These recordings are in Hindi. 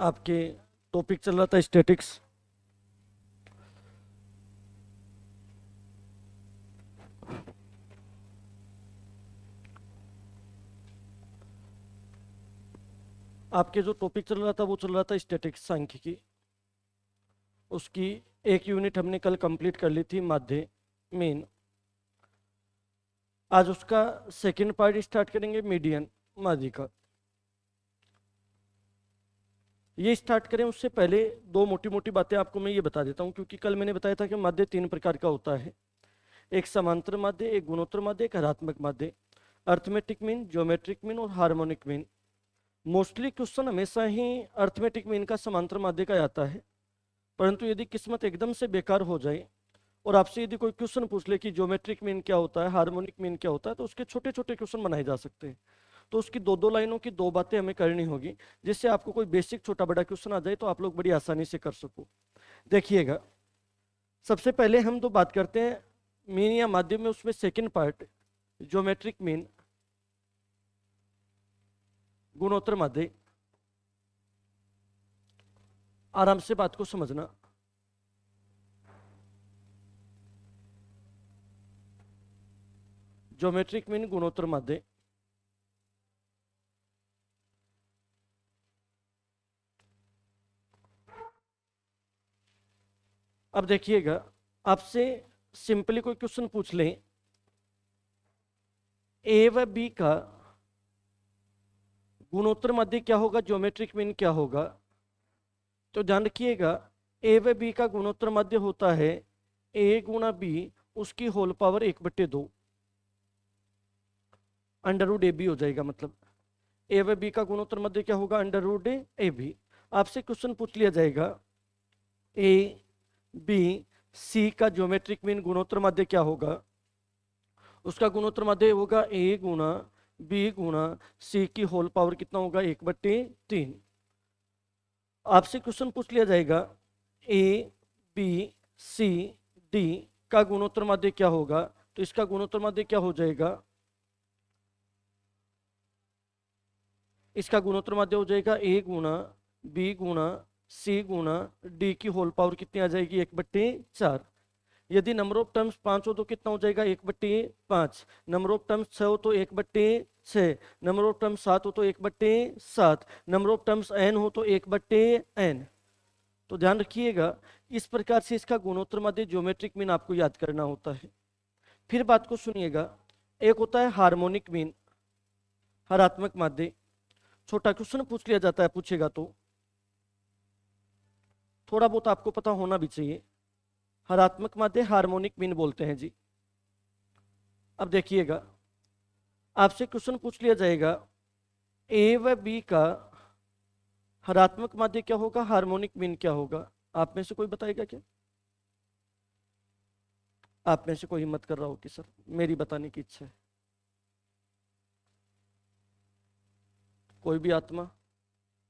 आपके टॉपिक चल रहा था स्टैटिक्स। आपके जो टॉपिक चल रहा था वो चल रहा था स्टैटिक्स सांख्यिकी। उसकी एक यूनिट हमने कल कंप्लीट कर ली थी, माध्य मीन। आज उसका सेकंड पार्ट स्टार्ट करेंगे, मीडियन, माध्य का। ये स्टार्ट करें उससे पहले दो मोटी मोटी बातें आपको मैं ये बता देता हूँ, क्योंकि कल मैंने बताया था कि माध्य तीन प्रकार का होता है। एक समांतर माध्य, एक गुणोत्तर माध्य, एक हरात्मक माध्य। अर्थमेटिक मीन, ज्योमेट्रिक मीन और हार्मोनिक मीन। मोस्टली क्वेश्चन हमेशा ही अर्थमेटिक मीन का समांतर माध्य का आता है, परंतु यदि किस्मत एकदम से बेकार हो जाए और आपसे यदि कोई क्वेश्चन पूछ ले कि ज्योमेट्रिक मीन क्या होता है, हार्मोनिक मीन क्या होता है, तो उसके छोटे छोटे क्वेश्चन बनाए जा सकते हैं। तो उसकी दो दो लाइनों की दो बातें हमें करनी होगी, जिससे आपको कोई बेसिक छोटा बड़ा क्वेश्चन आ जाए तो आप लोग बड़ी आसानी से कर सको। देखिएगा, सबसे पहले हम तो बात करते हैं मीन या माध्यम में, उसमें सेकंड पार्ट ज्योमेट्रिक मीन, गुणोत्तर माध्य। आराम से बात को समझना। ज्योमेट्रिक मीन, गुणोत्तर माध्य। अब देखिएगा, आपसे सिंपली कोई क्वेश्चन पूछ लें, ए व बी का गुणोत्तर माध्य क्या होगा, ज्योमेट्रिक मीन क्या होगा। तो ध्यान रखिएगा, ए व बी का गुणोत्तर माध्य होता है ए गुणा बी, उसकी whole power 1/2, under root A B हो जाएगा। मतलब ए व बी का गुणोत्तर माध्य क्या होगा, अंडर रूट ए बी। आपसे क्वेश्चन पूछ लिया जाएगा ए बी सी का ज्योमेट्रिक मीन गुणोत्तर माध्य क्या होगा, उसका गुणोत्तर माध्य होगा ए गुणा बी गुणा सी की होल पावर कितना होगा, 1/3। आपसे क्वेश्चन पूछ लिया जाएगा ए बी सी डी का गुणोत्तर माध्य क्या होगा, तो इसका गुणोत्तर माध्य क्या हो जाएगा, इसका गुणोत्तर माध्य हो जाएगा ए गुणा बी गुणा सी गुणा डी की होल पावर कितनी आ जाएगी, 1/4। यदि नंबर ऑफ टर्म्स 5 हो तो कितना हो जाएगा, 1/5। नंबर ऑफ टर्म्स 6 हो तो 1/6। नंबर ऑफ टर्म्स 7 हो तो 1/7। नंबर ऑफ टर्म्स n हो तो 1/n। तो ध्यान रखिएगा, इस प्रकार से इसका गुणोत्तर माध्य ज्योमेट्रिक मीन आपको याद करना होता है। फिर बात को सुनिएगा, एक होता है हार्मोनिक मीन, हरात्मक माध्य। छोटा क्वेश्चन पूछ लिया जाता है, पूछेगा तो थोड़ा बहुत आपको पता होना भी चाहिए। हरात्मक माध्य हार्मोनिक मीन बोलते हैं जी। अब देखिएगा, आपसे क्वेश्चन पूछ लिया जाएगा ए व बी का हरात्मक माध्य क्या होगा, हार्मोनिक मीन क्या होगा। आप में से कोई बताएगा क्या? आप में से कोई हिम्मत कर रहा हो कि सर मेरी बताने की इच्छा है? कोई भी आत्मा,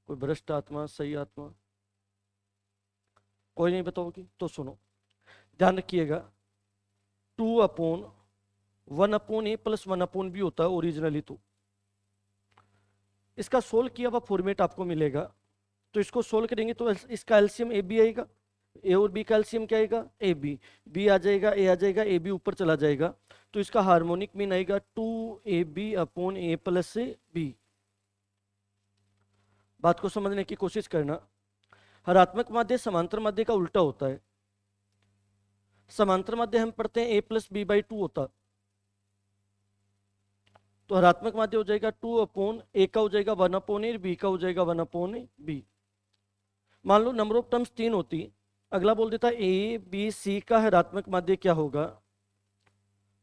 कोई भ्रष्ट आत्मा, सही आत्मा, कोई नहीं बताओगी तो सुनो, ध्यान रखिएगा। 2/1/a+1/b होता है ओरिजिनली। तो इसका सोल्व किया हुआ फॉर्मेट आपको मिलेगा, तो इसको सोल्व करेंगे तो इसका एलसीएम ए बी आएगा। ए और बी का एलसीएम क्या आएगा, ए बी। बी आ जाएगा, ए आ जाएगा, ए बी ऊपर चला जाएगा, तो इसका हार्मोनिक मीन आएगा 2ab/a+b। बात को समझने की कोशिश करना। हरात्मक माध्य समांतर माध्य का उल्टा होता है। समांतर माध्य हम पढ़ते हैं a+b/2 होता, तो हरात्मक माध्य हो जाएगा 2/a का हो जाएगा 1/a, बी का हो जाएगा 1/b। मान लो नंबर ऑफ टर्म्स 3 होती, अगला बोल देता ए बी सी का हरात्मक माध्य क्या होगा,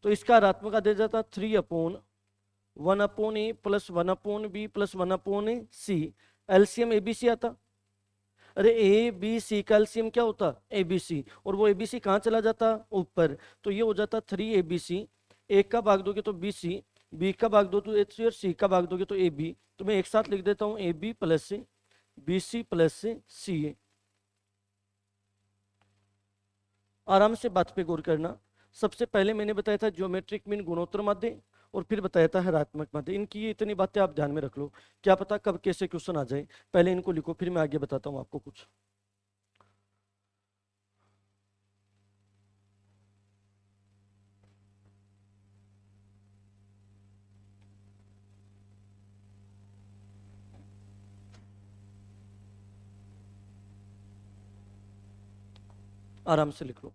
तो इसका हरात्मक आ जाता 3/1/a+1/b+1/c। एलसीएम एबीसी आता। अरे ए बी सी का एलसीएम क्या होता, ए बी सी, और वो ए बी सी कहाँ चला जाता, ऊपर, तो ये हो जाता 3ab। एक का भाग दोगे तो बी सी, बी का भाग दो तो ए सी, और सी का भाग दोगे तो ए बी। तो मैं एक साथ लिख देता हूँ A B plus C, B C plus C A. आराम से बात पे गौर करना। सबसे पहले मैंने बताया था ज्योमेट्रिक मीन गुणोत्तर माध्य, और फिर बताया था हरात्मक माध्य। इनकी ये इतनी बातें आप ध्यान में रख लो, क्या पता कब कैसे क्वेश्चन आ जाए। पहले इनको लिखो, फिर मैं आगे बताता हूँ आपको कुछ। आराम से लिख लो।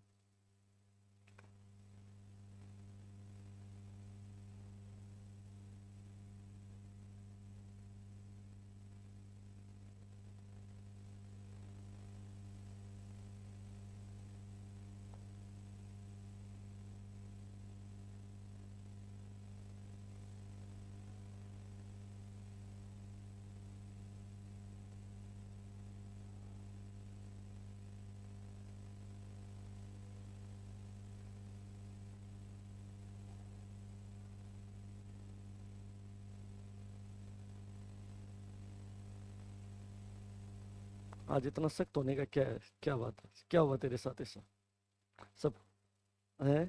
आज इतना सख्त होने का क्या है, क्या बात है, क्या हुआ तेरे साथ ऐसा? सब है?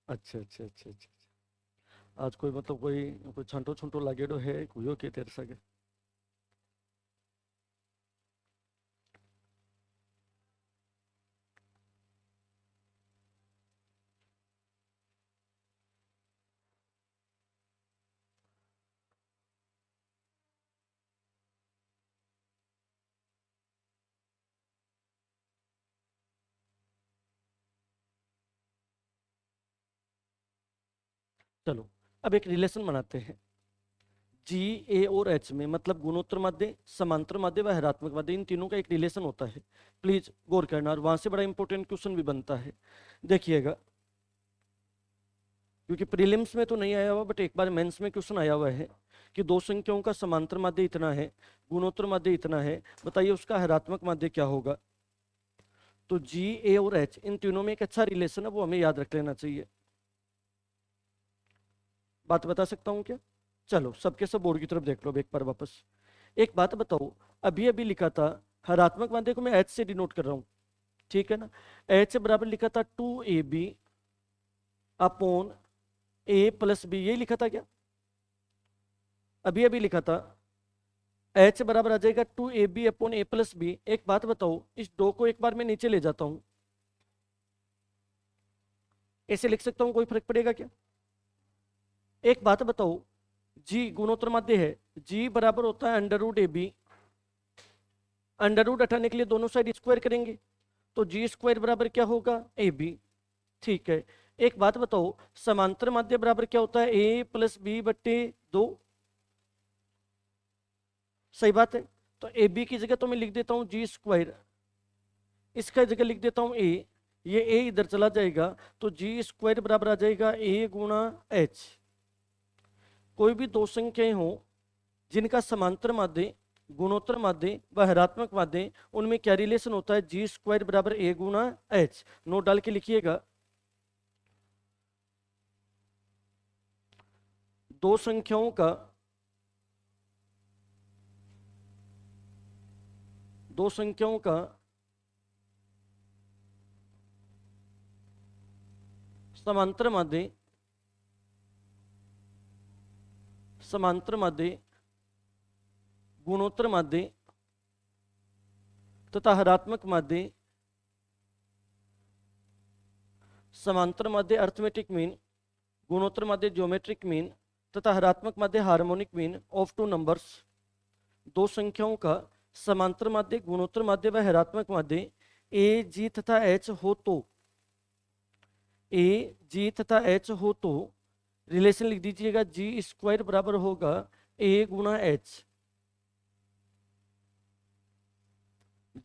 अच्छा अच्छा अच्छा अच्छा अच्छा। आज कोई मतलब कोई छंटो छुंटो लागेडो है कुयो के तेरे सगे? चलो, अब एक रिलेशन बनाते हैं। जी, ए और एच में, मतलब गुणोत्तर माध्य, समांतर माध्य व हरात्मक माध्य, इन तीनों का एक रिलेशन होता है। प्लीज गौर करना, और वहां से बड़ा इंपॉर्टेंट क्वेश्चन भी बनता है। देखिएगा, क्योंकि प्रीलिम्स में तो नहीं आया हुआ, बट एक बार मेंस में क्वेश्चन आया हुआ है कि दो संख्याओं का समांतर माध्य इतना है, गुणोत्तर माध्य इतना है, बताइए उसका हरात्मक माध्य क्या होगा। तो जी, ए और एच, इन तीनों में एक अच्छा रिलेशन है, वो हमें याद रख लेना चाहिए। बात बता सकता हूँ क्या? चलो, सबके सब बोर्ड की तरफ देख लो अब एक बार वापस। एक बात बताओ, अभी अभी लिखा था हरात्मक माध्य को मैं एच से डिनोट कर रहा हूँ, ठीक है ना? एच बराबर लिखा था 2ab अपॉन ए प्लस बी, यही लिखा था क्या? अभी अभी लिखा था एच बराबर आ जाएगा 2ab अपॉन ए प्लस बी। एक बात बताओ, इस दो को एक बार मैं नीचे ले जाता हूं, ऐसे लिख सकता हूं, कोई फर्क पड़ेगा क्या? एक बात बताओ, जी गुणोत्तर माध्य है, जी बराबर होता है under root A B. Under root हटाने के लिए दोनों साइड स्क्वायर करेंगे, तो जी स्क्वायर बराबर क्या होगा? A B. ठीक है, एक बात बताओ, समांतर माध्य बराबर क्या होता है? ए प्लस बी बट्टे 2। सही बात है। तो ए बी की जगह तो मैं लिख देता हूं जी स्क्वायर, इसका जगह लिख देता हूं ए, ये ए इधर चला जाएगा, तो जी स्क्वायर बराबर आ जाएगा ए गुणा एच। कोई भी दो संख्याएं हो जिनका समांतर माध्य, गुणोत्तर माध्य व हरात्मक माध्य, उनमें क्या रिलेशन होता है? जी स्क्वायर बराबर ए गुणा एच। नोट डाल के लिखिएगा, दो संख्याओं का, दो संख्याओं का समांतर माध्य, समांतर माध्य, गुणोत्तर माध्य तथा हरात्मक माध्य, समांतर माध्य अर्थमेटिक मीन, गुणोत्तर माध्य ज्योमेट्रिक मीन तथा हरात्मक माध्य harmonic mean of two numbers. दो संख्याओं का समांतर माध्य, गुणोत्तर माध्य व हरात्मक माध्य ए जी तथा एच हो तो, ए जी तथा एच हो तो रिलेशन लिख दीजिएगा, जी स्क्वायर बराबर होगा ए गुणा एच।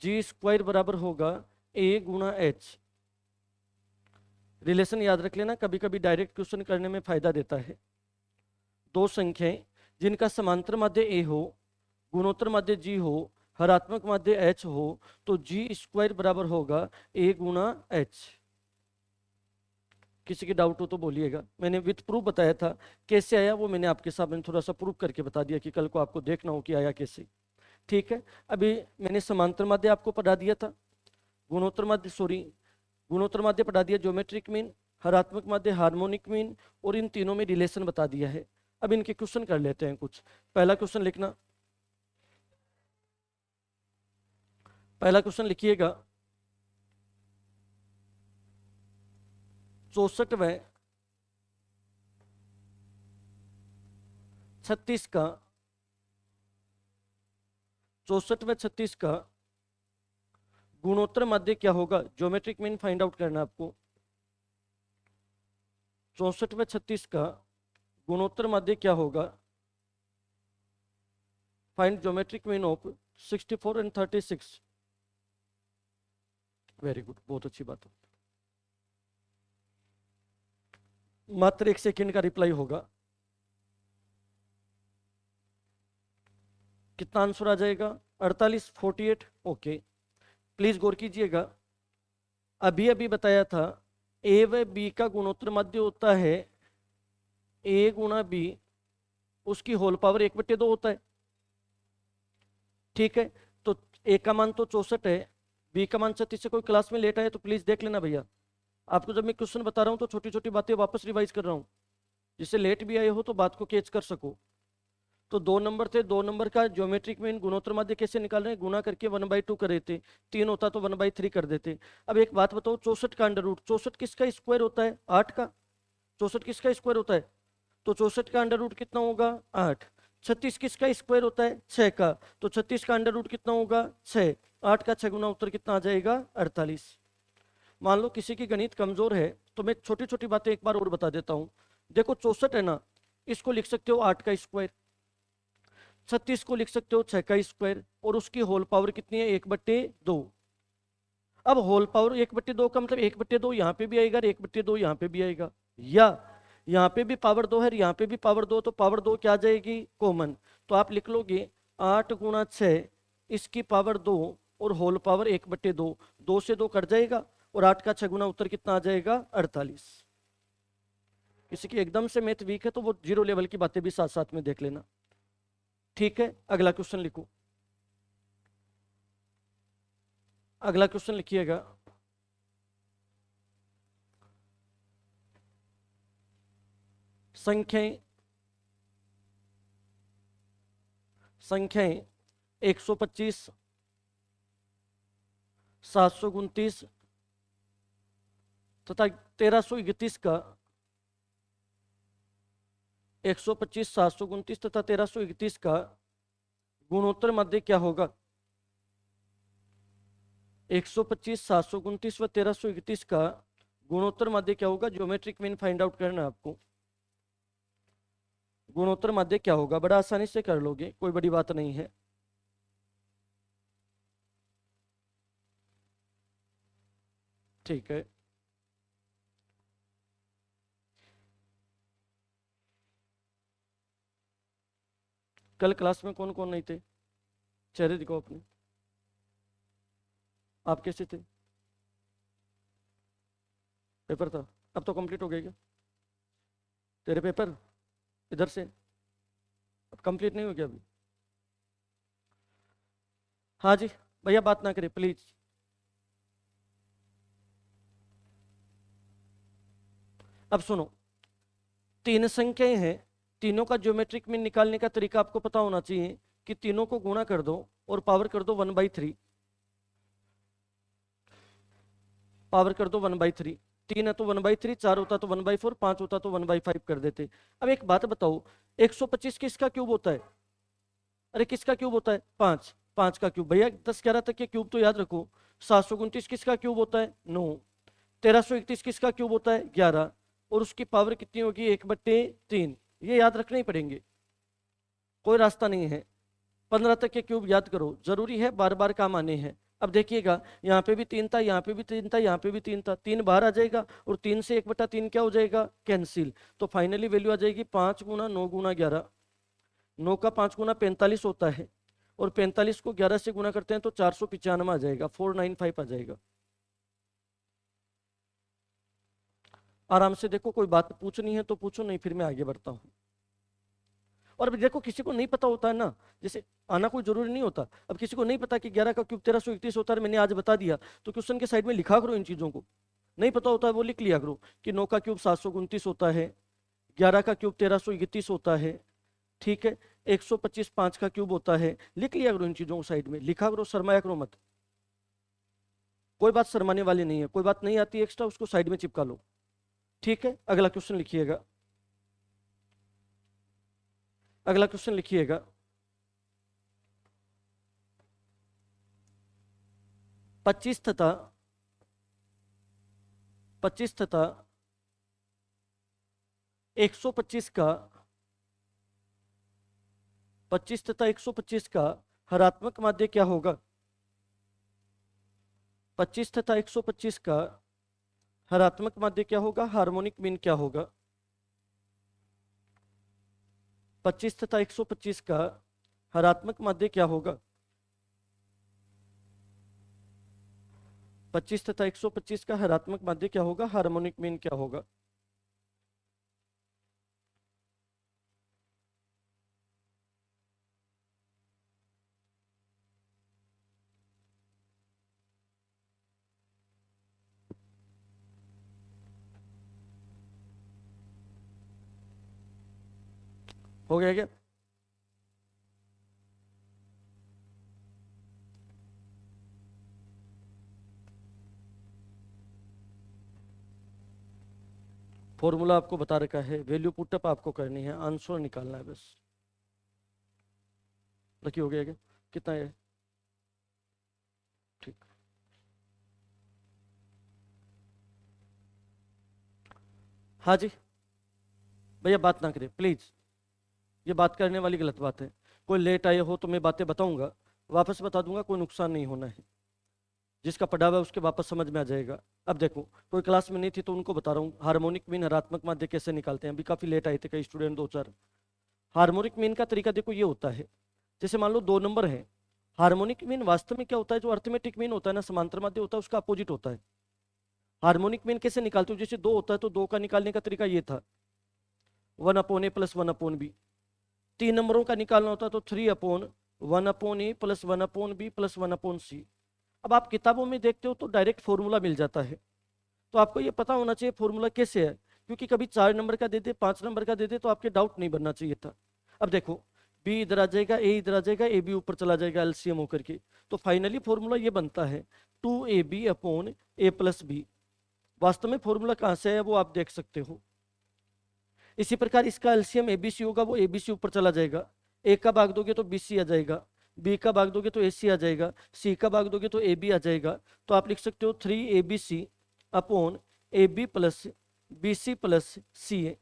जी स्क्वायर बराबर होगा ए गुणा एच। रिलेशन याद रख लेना, कभी कभी डायरेक्ट क्वेश्चन करने में फायदा देता है। दो संख्याएं जिनका समांतर माध्य ए हो, गुणोत्तर माध्य जी हो, हरात्मक माध्य एच हो, तो जी स्क्वायर बराबर होगा ए गुणा एच। किसी की डाउट हो तो बोलिएगा। मैंने विथ प्रूफ बताया था, कैसे आया वो मैंने आपके सामने थोड़ा सा प्रूफ करके बता दिया कि कल को आपको देखना हो कि आया कैसे। ठीक है, अभी मैंने समांतर माध्य आपको पढ़ा दिया था, गुणोत्तर माध्य, सॉरी, गुणोत्तर माध्य पढ़ा दिया, ज्योमेट्रिक मीन, हरात्मक माध्य, हार्मोनिक मीन, और इन तीनों में रिलेशन बता दिया है। अब इनके क्वेश्चन कर लेते हैं कुछ। पहला क्वेश्चन लिखना, पहला क्वेश्चन लिखिएगा, 64वें 36 का 64वें 36 का गुणोत्तर माध्य क्या होगा? ज्योमेट्रिक मीन फाइंड आउट करना है आपको। 64वें 36 का गुणोत्तर माध्य क्या होगा? Find geometric mean of 64 and 36। Very good, बहुत अच्छी बात है। मात्र 1 सेकेंड का रिप्लाई होगा। कितना आंसर आ जाएगा? 48, 48। ओके, प्लीज गौर कीजिएगा, अभी अभी बताया था ए व बी का गुणोत्तर माध्य होता है ए गुणा बी, उसकी होल पावर 1/2 होता है। ठीक है, तो ए का मान तो 64 है, बी का मान 36 से कोई क्लास में लेट आए तो प्लीज देख लेना भैया। आपको जब मैं क्वेश्चन बता रहा हूं तो छोटी छोटी बातें वापस रिवाइज कर रहा हूं, जिससे लेट भी आए हो तो बात को कैच कर सको। तो 2 नंबर थे, 2 नंबर का ज्योमेट्रिक मीन गुणोत्तर माध्य कैसे निकाल रहे हैं? गुणा करके 1/2 कर देते, 3 होता तो 1/3 कर देते। अब एक बात बताओ, 64 का अंडर रूट, 64 किसका स्क्वायर होता है? 8 का। 64 किसका स्क्वायर होता है? तो 64 का अंडर रूट कितना होगा? 8। 36 किसका स्क्वायर होता है? 6 का। तो 36 का अंडर रूट कितना होगा? 6। 8 का 6 गुना उत्तर कितना आ जाएगा? 48। मान लो किसी की गणित कमजोर है तो मैं छोटी छोटी बातें एक बार और बता देता हूं। देखो 64 है ना, इसको लिख सकते हो 8 का स्क्वायर, 36 को लिख सकते हो 6 का स्क्वायर, और उसकी होल पावर कितनी है? 1/2। अब होल पावर 1/2 का मतलब 1/2 यहाँ पे भी आएगा और 1/2 यहाँ पे भी आएगा, या यहाँ पे भी पावर 2 है, यहाँ पे भी पावर 2, तो पावर 2 क्या आ जाएगी? कॉमन। तो आप लिख लोगे 8 गुणा 6, इसकी पावर 2 और होल पावर 1/2, 2 से 2 कट जाएगा और 8 का 6 गुना उत्तर कितना आ जाएगा? 48। किसी की एकदम से मैथ वीक है तो वो जीरो लेवल की बातें भी साथ साथ में देख लेना। ठीक है, अगला क्वेश्चन लिखो। अगला क्वेश्चन लिखिएगा, संख्याएं 125, 729 तथा 1331 का 125, 729 तथा 1331 का गुणोत्तर माध्य क्या होगा? 125, 729 व 1331 का गुणोत्तर माध्य क्या होगा? ज्योमेट्रिक मीन फाइंड आउट करना है आपको। गुणोत्तर माध्य क्या होगा? बड़ा आसानी से कर लोगे, कोई बड़ी बात नहीं है। ठीक है, कल क्लास में कौन कौन नहीं थे? चेहरे दिखाओ अपने। आप कैसे थे? पेपर था, अब तो कंप्लीट हो गया क्या तेरे पेपर? इधर से अब कंप्लीट नहीं हो गया अभी? हाँ जी भैया, बात ना करें प्लीज। अब सुनो, 3 संख्याएं हैं, तीनों का ज्योमेट्रिक मीन निकालने का तरीका आपको पता होना चाहिए कि तीनों को गुणा कर दो और पावर कर दो 1/3। पावर कर दो 1/3। 3 है तो 1/3, 4 होता तो 1/4, 5 होता तो 1/5 कर देते। अब एक बात बताओ, 125 किसका क्यूब होता है? अरे किसका क्यूब होता है? 5। 5 का क्यूब भैया 10 11 तक के क्यूब तो याद रखो। 729 किसका क्यूब होता है? 9। 1331 किसका क्यूब होता है? 11। और उसकी पावर कितनी होगी? 1/3। ये याद रखने ही पड़ेंगे, कोई रास्ता नहीं है। 15 तक के क्यूब याद करो, जरूरी है, बार बार काम आने हैं। अब देखिएगा, यहाँ पे भी 3 था, यहाँ पे भी 3 था, यहाँ पे भी 3 था, 3 बाहर आ जाएगा और 3 से 1/3 क्या हो जाएगा? कैंसिल। तो फाइनली वैल्यू आ जाएगी 5 गुना 9 गुना 11। 9 का 5 गुना 45 होता है, और 45 को 11 से गुना करते हैं तो 495 आ जाएगा, 495 आ जाएगा। आराम से देखो, कोई बात पूछनी है तो पूछो, नहीं फिर मैं आगे बढ़ता हूँ। और अभी देखो, किसी को नहीं पता होता है ना, जैसे आना कोई जरूरी नहीं होता। अब किसी को नहीं पता कि 11 का क्यूब 1331 होता है, मैंने आज बता दिया, तो क्वेश्चन के साइड में लिखा करो इन चीजों को। नहीं पता होता है वो लिख लिया करो कि 9 का क्यूब 729 होता है, 11 का क्यूब 1331 होता है, ठीक है, 125 5 का क्यूब होता है। लिख लिया करो इन चीजों को साइड में, लिखा करो, शर्माया करो मत। कोई बात शर्माने वाली नहीं है, कोई बात नहीं आती एक्स्ट्रा उसको साइड में चिपका लो, ठीक है। अगला क्वेश्चन लिखिएगा, अगला क्वेश्चन लिखिएगा। 25 तथा 125 का 25 तथा 125 का हरात्मक माध्य क्या होगा? 25 तथा 125 का हरात्मक माध्य क्या होगा? हार्मोनिक मीन क्या होगा? 25 तथा 125 का हरात्मक माध्य क्या होगा? 25 तथा 125 का हरात्मक माध्य क्या होगा? हार्मोनिक मीन क्या होगा? हो गया क्या? फॉर्मूला आपको बता रखा है, वैल्यू पुटअप आपको करनी है, आंसर निकालना है बस। लकी हो गया क्या? कितना है? ठीक। हाँ जी भैया, बात ना करें प्लीज, ये बात करने वाली गलत बात है। कोई लेट आए हो तो मैं बातें बताऊंगा, वापस बता दूंगा, कोई नुकसान नहीं होना है। जिसका पढ़ा हुआ है उसके वापस समझ में आ जाएगा। अब देखो, कोई क्लास में नहीं थी तो उनको बता रहा हूँ, हार्मोनिक मीन हरात्मक माध्य कैसे निकालते हैं। अभी काफी लेट आए थे कई स्टूडेंट, दो चार। हार्मोनिक मीन का तरीका देखो ये होता है, जैसे मान लो दो नंबर है, हार्मोनिक मीन वास्तव में क्या होता है, जो अर्थमेटिक मीन होता है ना, समांतर माध्य होता है, उसका अपोजिट होता है। हार्मोनिक मीन कैसे निकालते हो? जैसे दो होता है तो दो का निकालने का तरीका ये था, 1/a प्लस 1/b। 3 नंबरों का निकालना होता तो 3/1/a plus 1/b plus 1/c। अब आप किताबों में देखते हो तो डायरेक्ट फॉर्मूला मिल जाता है, तो आपको ये पता होना चाहिए फॉर्मूला कैसे है, क्योंकि कभी 4 नंबर का दे दे, 5 नंबर का दे दे, तो आपके डाउट नहीं बनना चाहिए था। अब देखो, बी इधर आ जाएगा, ए इधर आ जाएगा, ए बी ऊपर चला जाएगा एलसीएम होकर के, तो फाइनली फॉर्मूला ये बनता है 2ab/a+b। वास्तव में फॉर्मूला कहाँ से है वो आप देख सकते हो। इसी प्रकार इसका एलसीएम एबीसी होगा, वो एबीसी ऊपर चला जाएगा, ए का भाग दोगे तो बीसी आ जाएगा, बी का भाग दोगे तो एसी आ जाएगा, सी का भाग दोगे तो ए बी आ जाएगा। तो आप लिख सकते हो 3abc/ab plus bc plus C ए।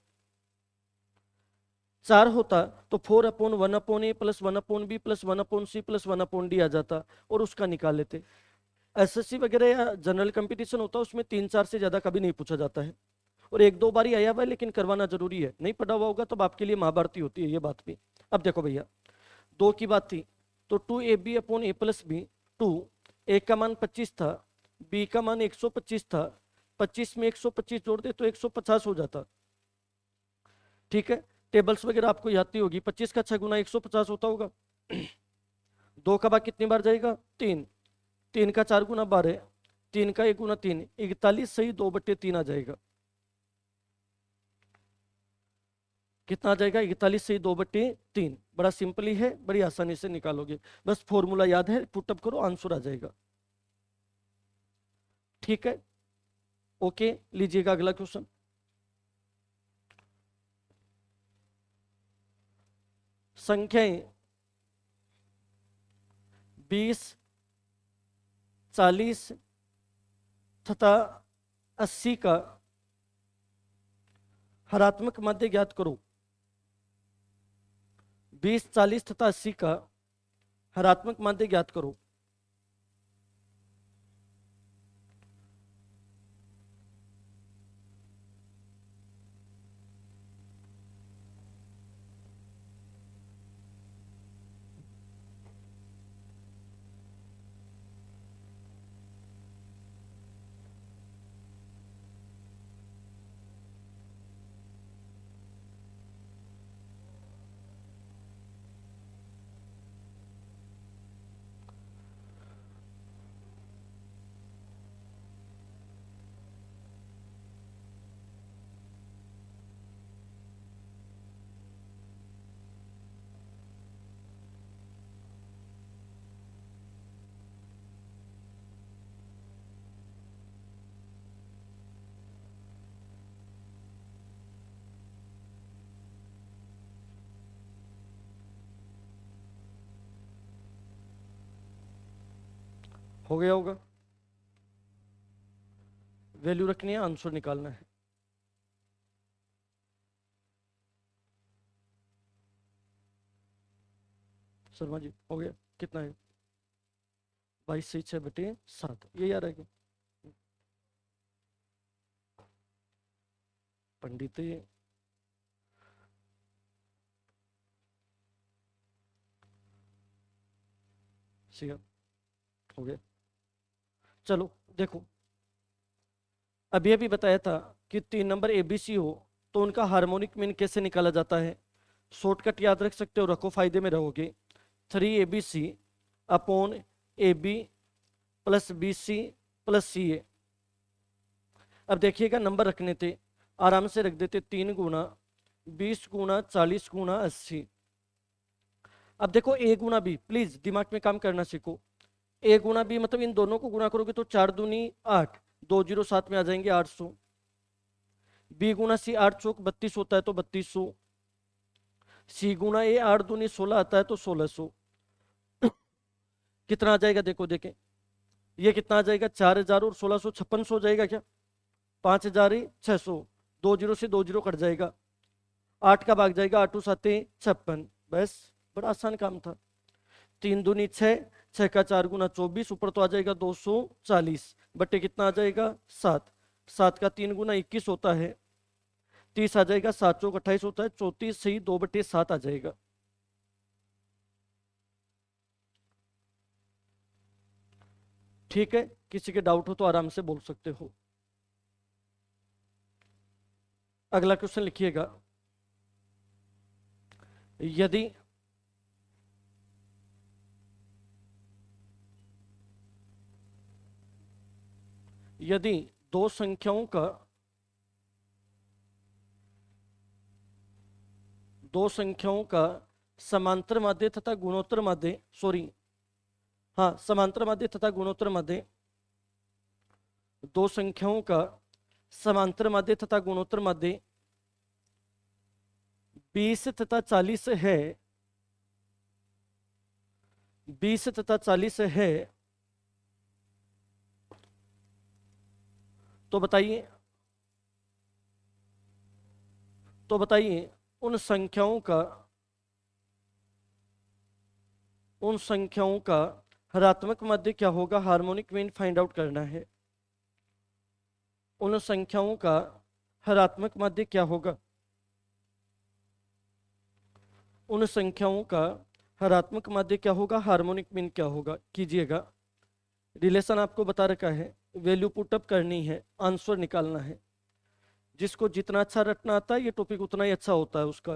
4 होता तो 4/1/a plus 1/b plus 1/c plus 1/d आ जाता और उसका निकाल लेते। एसएससी वगैरह या जनरल कंपटीशन होता है उसमें 3 4 से ज्यादा कभी नहीं पूछा जाता है, और एक दो बार ही आया हुआ है, लेकिन करवाना जरूरी है, नहीं पढ़ा हुआ होगा तब आपके लिए महाभारती होती है ये बात भी। अब देखो भैया, दो की बात थी तो 2ab/a+b, 2 ए का मान 25 था, बी का मान 125 था, 25 में 125 जोड़ दे तो 150 हो जाता, ठीक है। टेबल्स वगैरह आपको याद ही होगी, 25 का 6 गुना 150 होता होगा। 2 का भाग कितनी बार जाएगा? 3, 3 का 4 गुना 12, 3 का 1 गुना 3, 41 सही 2/3 आ जाएगा। कितना आ जाएगा? 41 सही 2/3। बड़ा सिंपल ही है, बड़ी आसानी से निकालोगे, बस फॉर्मूला याद है, पुटअप करो, आंसर आ जाएगा, ठीक है। ओके, लीजिएगा अगला क्वेश्चन। संख्याएं 20, 40 तथा 80 का हरात्मक माध्य ज्ञात करो। 20, 40 तथा 80 का हरात्मक माध्य ज्ञात करो। हो गया होगा। वैल्यू रखनी है, आंसर निकालना है। शर्मा जी हो गया, कितना है? 22/6/7, ये याद है पंडित? ये सिया हो गया। चलो देखो, अभी अभी बताया था कि 3 नंबर एबीसी हो तो उनका हार्मोनिक मीन कैसे निकाला जाता है। शॉर्टकट याद रख सकते हो, रखो, फायदे में रहोगे। 3 ABC upon AB plus BC plus CA। अब देखिएगा, नंबर रखने थे, आराम से रख देते, 3 × 20 × 40 × 80। अब देखो A गुना B, प्लीज दिमाग में काम करना सीखो। A गुना B मतलब इन दोनों को गुना करोगे तो 4×2 = 8, 207 में आ जाएंगे 800। B गुना C 8×4 = 32 होता है तो 3200। C गुना A 8×2 = 16 आता है तो 1600। कितना आ जाएगा देखो, देखें ये कितना आ जाएगा, 4000 और 1600 5600 हो जाएगा क्या? 5600, 20 से 20 कट जाएगा, 8 का भाग जाएगा, 8×7 = 56। बस, बड़ा आसान काम था। 3×2 = 6, 6 का 4 × 24, ऊपर तो आ जाएगा 240 बट्टे कितना आ जाएगा 7, 7 का 3 × 21 होता है 30 आ जाएगा, 7 चौक 28 होता है 34, सही 2/7 आ जाएगा। ठीक है, किसी के डाउट हो तो आराम से बोल सकते हो। अगला क्वेश्चन लिखिएगा, यदि यदि दो संख्याओं का समांतर माध्य तथा गुणोत्तर माध्य, सॉरी हाँ, समांतर माध्य तथा गुणोत्तर माध्य, दो संख्याओं का समांतर माध्य तथा गुणोत्तर माध्य 20 तथा 40 है, 20 तथा 40 है, तो बताइए उन संख्याओं का ऋणात्मक माध्य क्या होगा, हार्मोनिक मीन फाइंड आउट करना है। उन संख्याओं का ऋणात्मक माध्य क्या होगा, उन संख्याओं का ऋणात्मक माध्य क्या होगा, हार्मोनिक मीन क्या होगा। कीजिएगा, रिलेशन आपको बता रखा है, वैल्यू पुटअप करनी है, आंसर निकालना है। जिसको जितना अच्छा रटना आता है ये टॉपिक उतना ही अच्छा होता है उसका।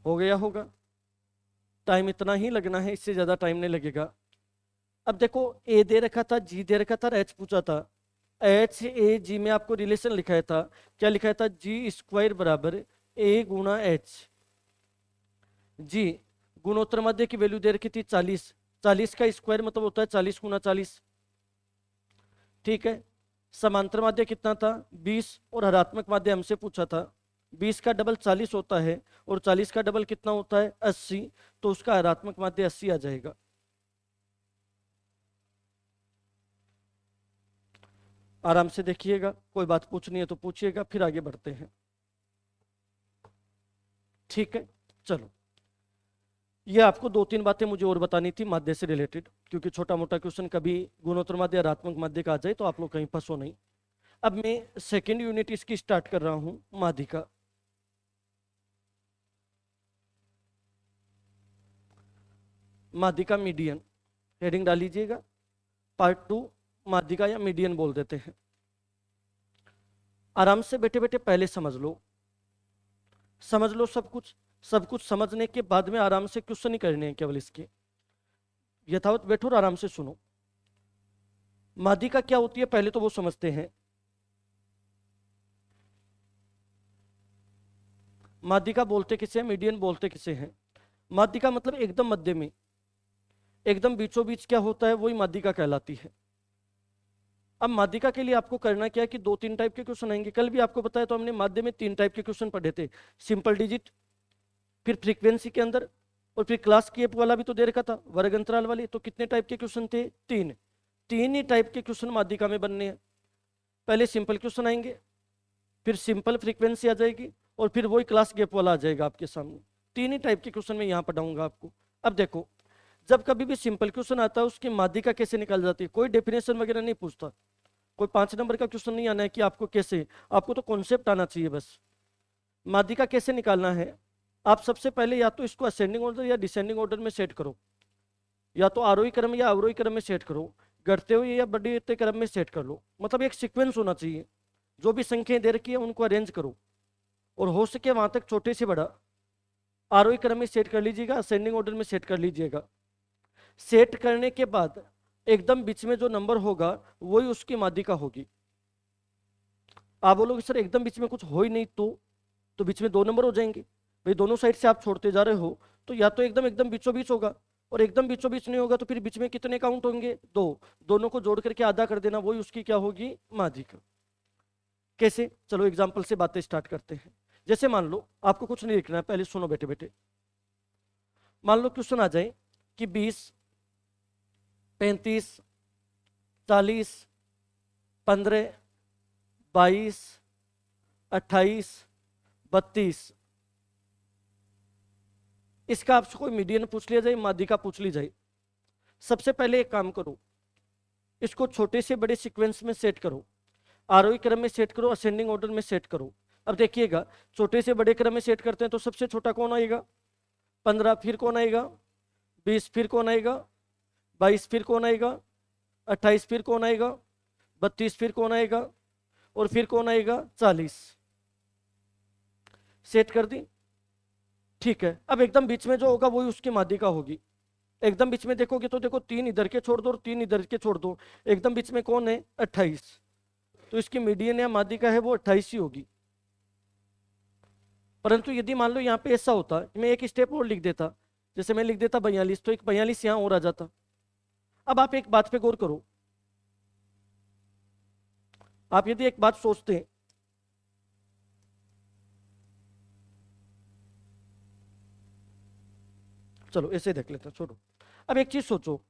हो गया होगा, टाइम इतना ही लगना है, इससे ज्यादा टाइम नहीं लगेगा। अब देखो, ए दे रखा था, जी दे रखा था, एच पूछा था। एच ए जी में आपको रिलेशन लिखाया था, क्या लिखाया था, G² बराबर A गुना एच। जी गुणोत्तर माध्य की वैल्यू दे रखी थी 40, 40 का स्क्वायर मतलब होता है 40 × 40। ठीक है, समांतर माध्य कितना था 20, और ऋणात्मक माध्य हमसे पूछा था 20 का डबल 40 होता है, और 40 का डबल कितना होता है 80, तो उसका ऋणात्मक माध्य 80 आ जाएगा। आराम से देखिएगा, कोई बात पूछनी है तो पूछिएगा, फिर आगे बढ़ते हैं। ठीक है, चलो, ये आपको 2-3 बातें मुझे और बतानी थी माध्य से रिलेटेड, क्योंकि छोटा मोटा क्वेश्चन कभी गुणोत्तर माध्य ऋणात्मक माध्य का आ जाए तो आप लोग कहीं फंसो नहीं। अब मैं सेकेंड यूनिट इसकी स्टार्ट कर रहा हूं, माध्यिका। माध्यिका मीडियन, हेडिंग डाल लीजिएगा, पार्ट 2 माध्यिका या मीडियन बोल देते हैं। आराम से बैठे बैठे पहले समझ लो सब कुछ समझने के बाद में आराम से क्वेश्चन ही करने हैं केवल इसके। यथावत बैठो और आराम से सुनो। माध्यिका क्या होती है पहले तो वो समझते हैं। माध्यिका बोलते किसे हैं, मीडियन बोलते किसे हैं। माध्यिका मतलब एकदम मध्य में, एकदम बीचों बीच क्या होता है, वही माध्यिका कहलाती है। अब माध्यिका के लिए आपको करना क्या है कि 2-3 टाइप के क्वेश्चन आएंगे। कल भी आपको बताया तो हमने माध्य में 3 टाइप के क्वेश्चन पढ़े थे, सिंपल डिजिट, फिर फ्रीक्वेंसी के अंदर, और फिर क्लास की एप वाला भी तो दे रखा था, वर्ग अंतराल वाली। तो कितने टाइप के क्वेश्चन थे? 3। 3 ही टाइप के क्वेश्चन माध्यिका में बनने हैं। पहले सिंपल क्वेश्चन आएंगे, फिर सिंपल फ्रीक्वेंसी आ जाएगी, और फिर वही क्लास गैप वाला आ जाएगा आपके सामने। 3 ही टाइप के क्वेश्चन मैं यहाँ पढ़ाऊंगा आपको। अब देखो, जब कभी भी सिंपल क्वेश्चन आता है उसकी माध्यिका कैसे निकाल जाती है, कोई डेफिनेशन वगैरह नहीं पूछता, कोई 5 नंबर का क्वेश्चन नहीं आना है कि आपको कैसे, आपको तो कॉन्सेप्ट आना चाहिए बस। माध्यिका कैसे निकालना है, आप सबसे पहले या तो इसको असेंडिंग ऑर्डर या डिसेंडिंग ऑर्डर में सेट करो, या तो आरोही क्रम या अवरोही क्रम में सेट करो, घटते हुए या बढ़ते क्रम में सेट कर लो। मतलब एक सीक्वेंस होना चाहिए, जो भी संख्याएं दे रखी है उनको अरेंज करो, और हो सके वहां तक छोटे से बड़ा आरोही क्रम में सेट कर लीजिएगा, असेंडिंग ऑर्डर में सेट कर लीजिएगा। सेट करने के बाद एकदम बीच में जो नंबर होगा वही उसकी माध्यिका होगी। आप बोलोगे सर एकदम बीच में कुछ हो ही नहीं, तो बीच में 2 नंबर हो जाएंगे। भाई दोनों साइड से आप छोड़ते जा रहे हो, तो या तो एकदम एकदम बीचों बीच होगा, और एकदम बीचों बीच नहीं होगा तो फिर बीच में कितने काउंट होंगे? 2। दोनों को जोड़ करके आधा कर देना, वही उसकी क्या होगी? माध्यिका। कैसे? चलो एग्जाम्पल से बातें स्टार्ट करते हैं। जैसे मान लो आपको कुछ नहीं लिखना है, पहले सुनो बेटे बेटे। मान लो क्वेश्चन आ जाए कि 20, 35, 40, 15, 22, 28, 32, इसका आपसे कोई मीडियन पूछ लिया जाए, माध्यिका पूछ ली जाए। सबसे पहले एक काम करो, इसको छोटे से बड़े सीक्वेंस में सेट करो, आरोही क्रम में सेट करो, असेंडिंग ऑर्डर में सेट करो। अब देखिएगा, छोटे से बड़े क्रम में सेट करते हैं तो सबसे छोटा कौन आएगा? 15। फिर कौन आएगा? 20। फिर कौन आएगा? 22। फिर कौन आएगा? 28। फिर कौन आएगा? 32। फिर कौन आएगा? और फिर कौन आएगा? 40। सेट कर दी, ठीक है। अब एकदम बीच में जो होगा वही उसकी माध्यिका होगी। एकदम बीच में देखोगे तो देखो 3 इधर के छोड़ दो और 3 इधर के छोड़ दो, एकदम बीच में कौन है? 28। तो इसकी मीडियन या माध्यिका है वो 28 ही होगी। परंतु यदि मान लो यहाँ पे ऐसा होता कि मैं एक स्टेप और लिख देता, जैसे मैं लिख देता 42, तो एक 42 यहाँ और आ जाता। अब आप एक बात पे गौर करो, आप यदि एक बात सोचते हैं, चलो ऐसे देख लेते हैं, छोड़ो। अब एक चीज सोचो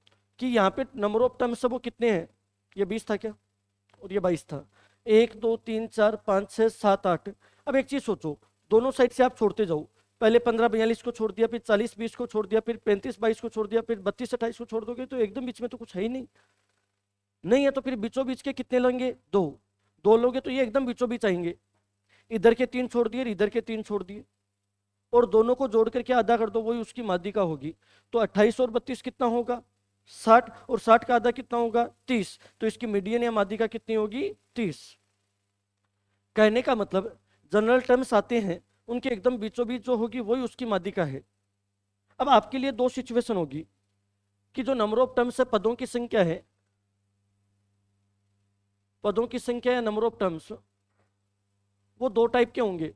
कि यहाँ पे नंबर ऑफ टर्म्स वो कितने हैं? ये 20 था क्या? और ये 22 था। 1 2 3 4 5 6 7 8। अब एक चीज सोचो, दोनों साइड से आप छोड़ते जाओ। पहले 15 42 को छोड़ दिया, फिर 40 20 को छोड़ दिया, फिर 35 22 को छोड़ दिया, फिर 32 28 को छोड़ दोगे तो एकदम बीच में तो कुछ है ही नहीं। नहीं है तो फिर बीचों बीच के कितने लेंगे? 2। 2 लोगे तो ये एकदम बीचों बीच आएंगे। इधर के 3 छोड़ दिए, इधर के 3 छोड़ दिए, और दोनों को जोड़ करके आधा कर दो, वही उसकी माध्यिका होगी। तो 28 और 32 कितना होगा? 60। और 60 का आधा कितना होगा? 30। तो इसकी मीडियन या माध्यिका कितनी होगी? 30। कहने का मतलब जनरल टर्म्स आते हैं, उनके एकदम बीचों बीच जो होगी वही उसकी माध्यिका है। अब आपके लिए 2 सिचुएशन होगी कि जो नंबर ऑफ टर्म्स है, पदों की संख्या है, पदों की संख्या या नंबर ऑफ टर्म्स, वो 2 टाइप के होंगे।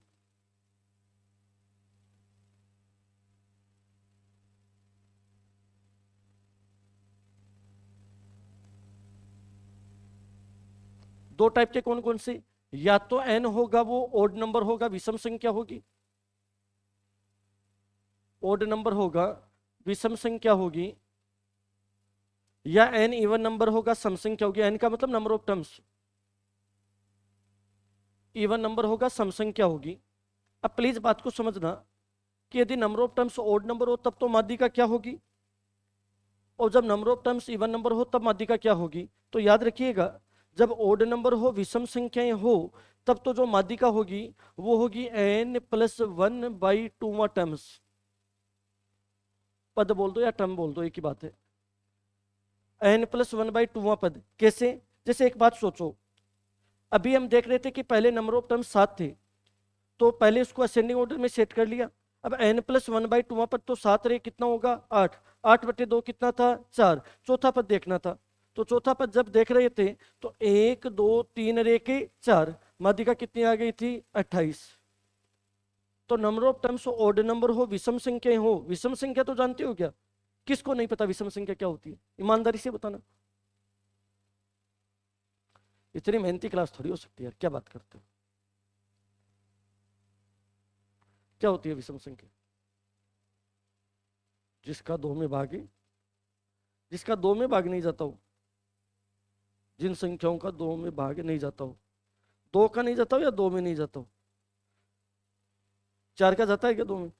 दो टाइप के कौन कौन से? या तो एन होगा वो ओड नंबर होगा, विषम संख्या होगी, ओड नंबर होगा, विषम संख्या होगी, या एन इवन नंबर होगा, सम संख्या होगी। एन का मतलब number of terms, even number होगा, सम संख्या होगी। अब प्लीज बात को समझना कि यदि number of terms odd number हो तब तो माध्यिका क्या होगी, और जब number of terms even number हो तब माध्यिका क्या होगी। तो याद रखिएगा, जब ओड नंबर हो, विषम संख्याएं हो, तब तो जो माध्यिका होगी वो होगी n+1/2 टर्म्स। पद बोल दो या टर्म बोल दो, एक ही बात है। n+1/2 पद। कैसे? जैसे एक बात सोचो, अभी हम देख रहे थे कि पहले नंबर ऑफ टर्म्स 7 थे, तो पहले उसको असेंडिंग ऑर्डर में सेट कर लिया। अब n+1/2 पद तो 7 रहे, कितना होगा? 8। 8/2 कितना था? 4। चौथा पद देखना था, तो चौथा पद जब देख रहे थे तो 1 2 3 रे के 4, माध्यिका कितनी आ गई थी? 28। तो number of terms odd number हो, विषम संख्या हो, विषम संख्या तो जानते हो क्या? किसको नहीं पता विषम संख्या क्या होती है? ईमानदारी से बताना। इतनी मेहनती क्लास थोड़ी हो सकती है यार, क्या बात करते हो। क्या होती है विषम संख्या? जिसका दो में भागे, जिसका दो में भाग नहीं जाता हो, जिन संख्याओं का दो में भाग नहीं जाता हो, दो का नहीं जाता हो या दो में नहीं जाता हो? चार का जाता है क्या दो में?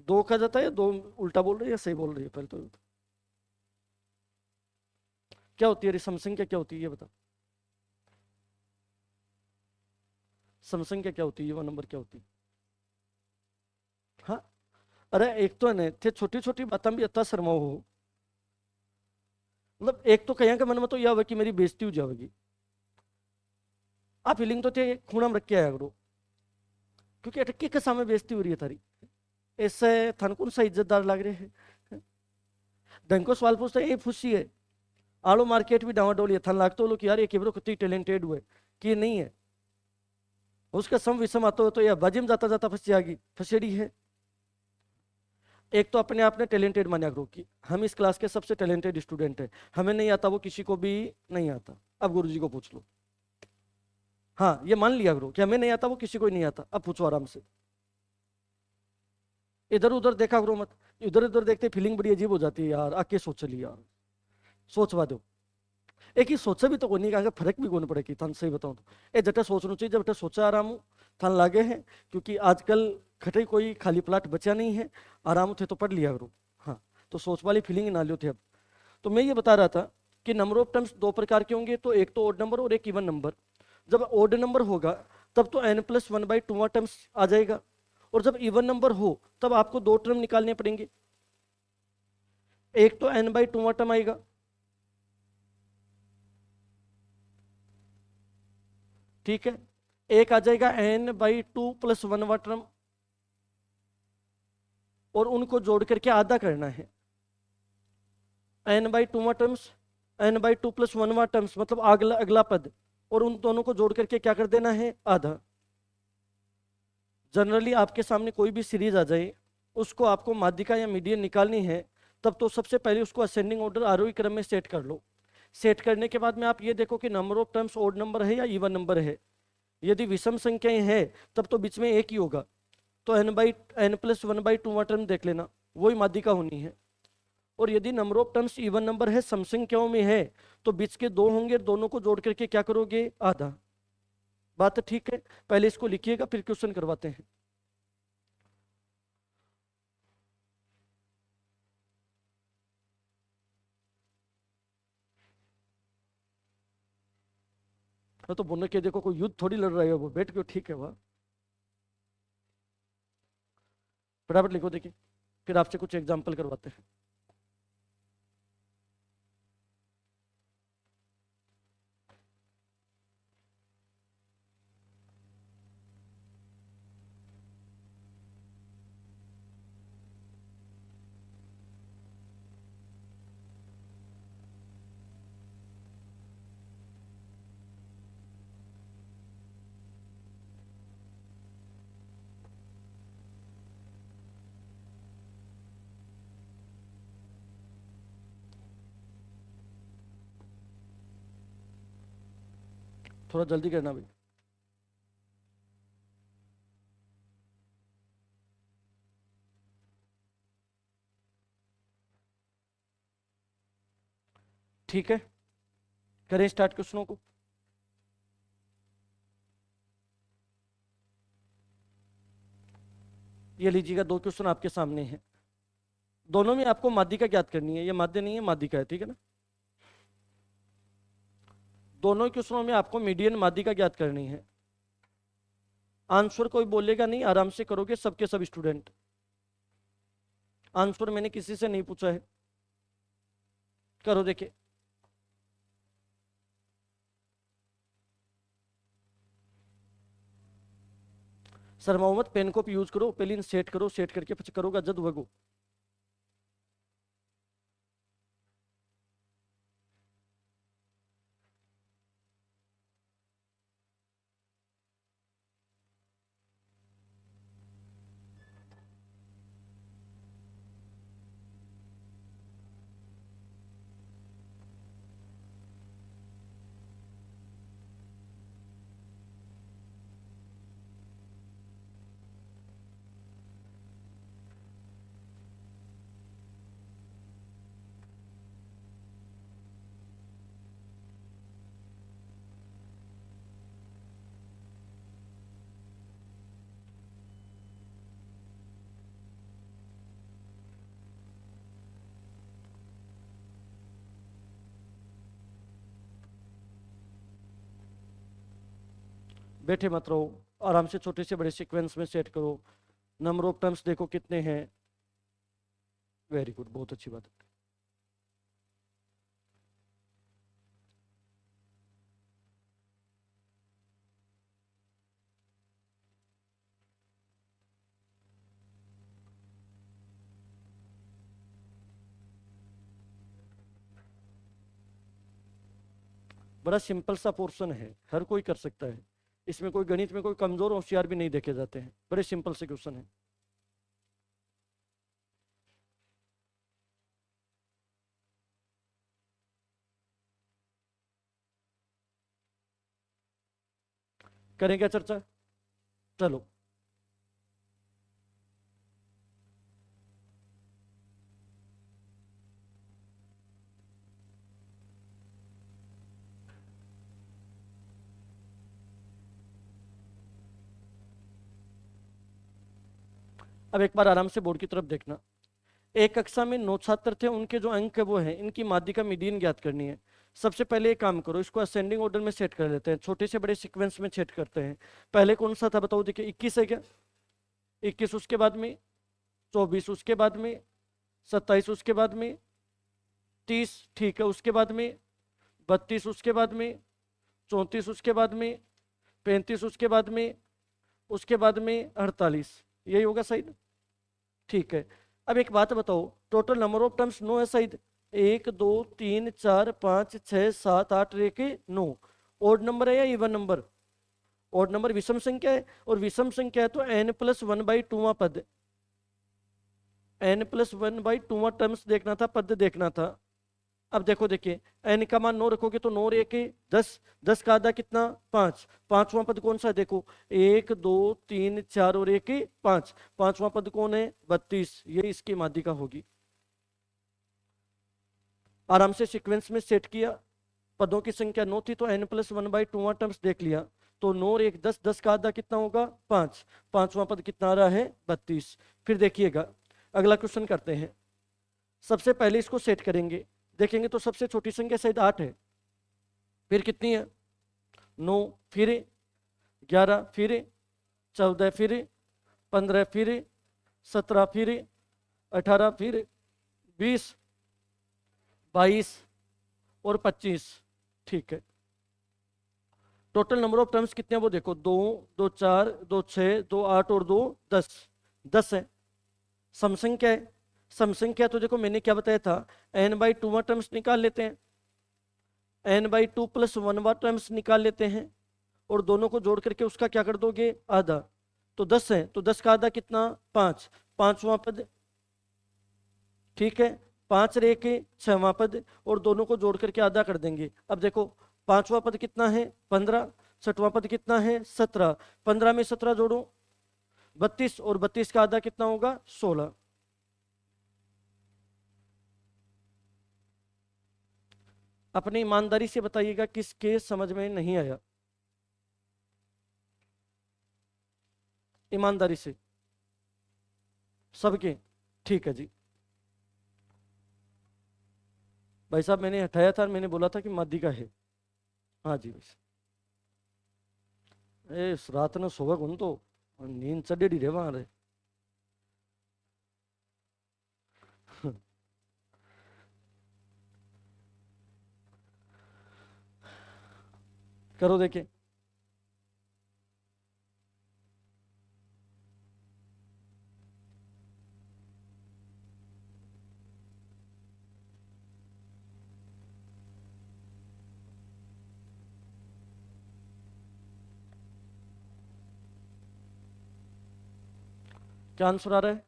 दो का जाता है या दो? उल्टा बोल रही है या सही बोल रही है पहले तो ये बताओ। क्या होती है विषम संख्या, क्या होती है ये बता। सम संख्या क्या होती है, वो नंबर क्या होती है? हाँ, अरे एक तो है ना थे छोटी छोटी बातें भी इतना शर्माओ हो, मतलब एक तो कहीं के मन में तो यह हुआ कि मेरी बेइज्जती हो जाएगी। आप फीलिंग तो थे खूणा में रख के आया करो, क्योंकि अटके के सामने बेइज्जती हो रही है थारी। ऐसे थान कौन सा इज्जतदार लग रहे हैं? ढंग को सवाल पूछते ये खुशी है। आलो मार्केट भी डावाडोल है, थान लागतो लो कि यार ये केवरो कितनी टैलेंटेड हुए, कि ये नहीं है। उसका सम विषम आता हो तो यह बाजी में जाता जाता फंस जाएगी, फंसेड़ी है। एक तो अपने आप ने टैलेंटेड माना करो कि हम इस क्लास के सबसे टैलेंटेड स्टूडेंट हैं, हमें नहीं आता वो किसी को भी नहीं आता। अब गुरुजी को पूछ लो। हाँ, ये मान लिया करो कि हमें नहीं आता वो किसी को ही नहीं आता। अब पूछो आराम से, इधर उधर देखा करो मत। इधर उधर देखते फीलिंग बड़ी अजीब हो जाती है यार, आके सोच ली यार, सोचवा दो। एक ही सोचा भी तो कोई नहीं, कहा फर्क भी कौन पड़े कि थान सही बताऊं तो ए जटे सोचना चाहिए, जब सोचा आराम हूँ थान लागे है, क्योंकि आजकल खटे कोई खाली प्लाट बचा नहीं है, आराम थे तो पढ़ लिया करो। हाँ, तो सोच वाली फीलिंग ना लियो थे। अब तो मैं ये बता रहा था कि नंबर ऑफ टर्म्स दो प्रकार के होंगे, तो एक तो ओड नंबर और एक इवन नंबर। जब ओड नंबर होगा तब तो n+1/2 टर्म्स आ जाएगा, और जब इवन नंबर हो तब आपको दो टर्म निकालने पड़ेंगे। एक तो n/2 टर्म आएगा, ठीक है। एक आ जाएगा n/2+1 टर्म, और उनको जोड़ करके आधा करना है। n/2 टर्म्स, n/2+1 टर्म्स मतलब अगला अगला पद, और उन दोनों को जोड़ करके क्या कर देना है, आधा। जनरली आपके सामने कोई भी सीरीज आ जाए, उसको आपको माध्यिका या मीडियन निकालनी है, तब तो सबसे पहले उसको असेंडिंग ऑर्डर आरोही क्रम में सेट कर लो। सेट करने के बाद में आप ये देखो कि number of terms odd number है या इवन नंबर है। यदि विषम संख्याएं हैं तब तो बीच में एक ही होगा, तो n+1/2 टर्म देख लेना, वही माध्यिका होनी है। और यदि number of terms even number है, सम संख्याओं में है, तो बीच के दो होंगे, दोनों को जोड़ करके क्या करोगे, आधा। बात तो ठीक है, पहले इसको लिखिएगा फिर क्वेश्चन करवाते हैं। तो बोलने के देखो कोई युद्ध थोड़ी लड़ रहा है, वो बैठ गए, ठीक है वह फटाफट लिखो, देखिए फिर आपसे कुछ एग्जाम्पल करवाते हैं। थोड़ा जल्दी करना भाई। ठीक है, करें स्टार्ट क्वेश्चनों को। ये लीजिएगा, दो क्वेश्चन आपके सामने हैं। दोनों में आपको माध्यिका ज्ञात करनी है, ये माध्य नहीं है, माध्यिका है, ठीक है ना। दोनों क्वेश्चनों में आपको मीडियन माध्यिका ज्ञात करनी है। आंसर कोई बोलेगा नहीं, आराम से करोगे सबके सब स्टूडेंट। आंसर मैंने किसी से नहीं पूछा है, करो देखिए। सर मोहम्मद पेन को यूज करो, पहले सेट करो, सेट करके फिर करोगा जद वगो। बैठे मत रहो, आराम से छोटे से बड़े सीक्वेंस में सेट करो। नंबर ऑफ टर्म्स देखो कितने हैं। वेरी गुड, बहुत अच्छी बात है। बड़ा सिंपल सा पोर्शन है, हर कोई कर सकता है। इसमें कोई गणित में कोई कमजोर होशियार भी नहीं देखे जाते हैं, बड़े सिंपल से क्वेश्चन है। करें क्या चर्चा? चलो। अब एक बार आराम से बोर्ड की तरफ देखना। एक कक्षा में 9 छात्र थे, उनके जो अंक है वो है, इनकी माध्यिका का मीडियन ज्ञात करनी है। सबसे पहले एक काम करो, इसको असेंडिंग ऑर्डर में सेट कर लेते हैं, छोटे से बड़े सीक्वेंस में सेट करते हैं। पहले कौन सा था बताओ, देखिए 21 है क्या? 21 उसके बाद में, 24 उसके बाद में, 27 उसके बाद में, 30 ठीक है उसके बाद में, 32 उसके बाद में, 34 उसके बाद में, 35 उसके बाद में 48। यही होगा सही ना? ठीक है। अब एक बात बताओ, टोटल नंबर ऑफ टर्म्स 9 है सही? 1 2 3 4 5 6 7 8 रेखे 9। ओड नंबर है या इवन नंबर? ओड नंबर विषम संख्या है, और विषम संख्या है तो n+1/2वां पद, n+1/2वां टर्म्स देखना था, पद देखना था। अब देखो, देखिए n का मान 9 रखोगे तो 9 रेखे 10, 10 का आधा कितना? 5। पांचवां पद कौन सा है देखो, 1 2 3 4 और 1 5। पांचवां पद कौन है? 32। ये इसकी माध्यिका होगी। आराम से सीक्वेंस में सेट किया, पदों की संख्या 9 थी तो n+1/2वां टर्म्स देख लिया, तो 9 और 1 10, 10 का आधा कितना होगा? 5। पांचवां पद कितना आ रहा है? 32। फिर देखिएगा, अगला क्वेश्चन करते हैं। सबसे पहले इसको सेट करेंगे, देखेंगे तो सबसे छोटी संख्या शायद 8 है। फिर कितनी है? 9, फिर 11, फिर 14, फिर 15, फिर 17, फिर 18, फिर 20, 22 और 25। ठीक है। टोटल नंबर ऑफ टर्म्स कितने हैं वो देखो, 2 2 4 2 6 2 8 और 2 10। 10 है। सम संख्या है, सम संख्या तो देखो मैंने क्या बताया था, n/2वां टर्म्स निकाल लेते हैं, n/2 + 1वां टर्म्स निकाल लेते हैं, और दोनों को जोड़ करके उसका क्या कर दोगे? आधा। तो 10 है तो 10 का आधा कितना? 5। पांचवां पद ठीक है, 5 रेखे 6वां पद, और दोनों को जोड़ करके आधा कर देंगे। अब देखो पांचवां पद कितना है? 15। छठवां पद कितना है? 17। 15 में 17 जोड़ो 32, और 32 का आधा कितना होगा? 16। अपनी ईमानदारी से बताइएगा किसके समझ में नहीं आया, ईमानदारी से। सबके? ठीक है जी। भाई साहब मैंने हटाया था, मैंने बोला था कि माध्यिका है। हाँ जी भाई साहब। ए रात ने सोवा गुन तो नींद चढ़ेड़ी रे वहां रे। करो देखे। क्या आंसर आ रहा है?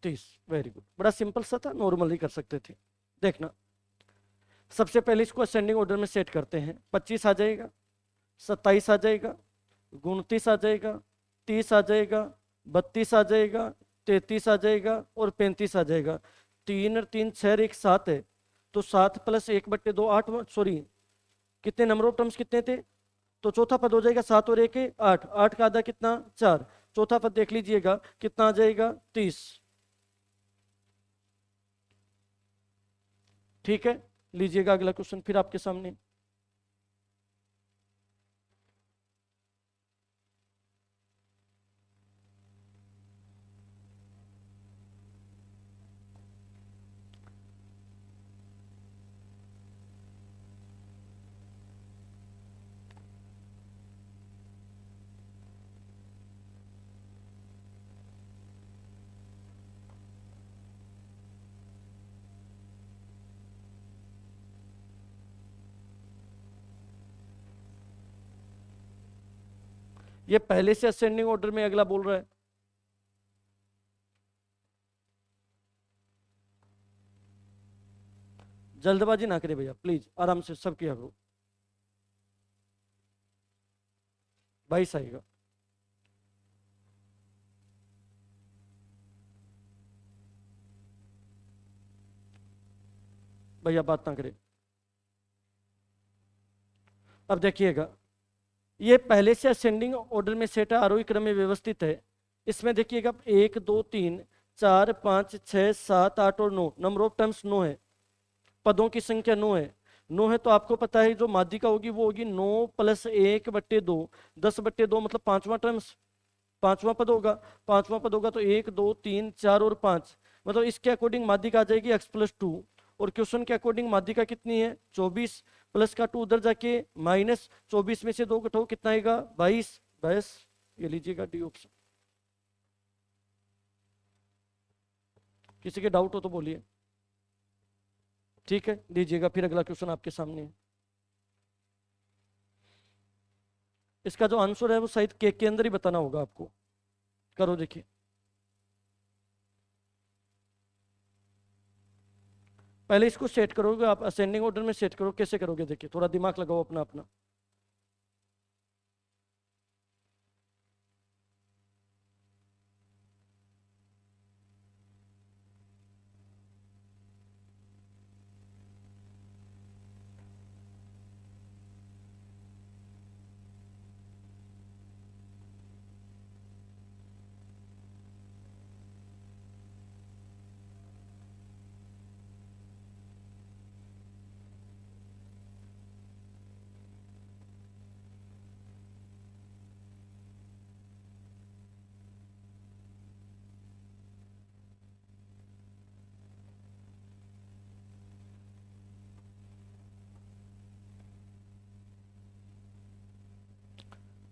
30। वेरी गुड, बड़ा सिंपल सा था, नॉर्मली कर सकते थे। देखना, सबसे पहले इसको असेंडिंग ऑर्डर में सेट करते हैं। 25 आ जाएगा, 27 आ जाएगा, 29 आ जाएगा, 30 आ जाएगा, 32 आ जाएगा, 33 आ जाएगा और 35 आ जाएगा। 3 और 3 6 1 7 है, तो 7 + 1/2 8। सॉरी, कितने नंबर ऑफ टर्म्स कितने थे? तो चौथा पद हो जाएगा 7 और 1 8। 8 का आधा कितना? 4। चौथा पद देख लीजिएगा कितना आ जाएगा? 30। ठीक है, लीजिएगा अगला क्वेश्चन फिर आपके सामने। ये पहले से असेंडिंग ऑर्डर में अगला बोल रहा है। जल्दबाजी ना करे भैया प्लीज, आराम से सब किया करो। 22 आएगा। भैया बात ना करे। अब देखिएगा, ये पहले से असेंडिंग ऑर्डर में सेट है, आरोही क्रम में व्यवस्थित है। इसमें देखिएगा 1 2 3 4 5 6 7 8 और 9, नंबर ऑफ टर्म्स 9 है, पदों की संख्या 9 है। 9 है तो आपको पता है जो माध्यिका होगी वो होगी 9 + 1/2, 10/2 मतलब पांचवा टर्म्स, पांचवा पद होगा। पांचवा पद होगा तो 1 2 3 4 और 5, मतलब इसके अकॉर्डिंग माध्यिका आ जाएगी x+2। और क्वेश्चन के अकॉर्डिंग माध्यिका कितनी है 24, प्लस का 2 उधर जाके -24 में से 2 घटाओ कितना आएगा 22। बस ये लीजिएगा डी ऑप्शन। किसी के डाउट हो तो बोलिए। ठीक है, दीजिएगा। फिर अगला क्वेश्चन आपके सामने है। इसका जो आंसर है वो शायद के अंदर ही बताना होगा आपको। करो देखिए। पहले इसको सेट करोगे आप, असेंडिंग ऑर्डर में सेट करो। कैसे करोगे देखिए, थोड़ा दिमाग लगाओ अपना अपना।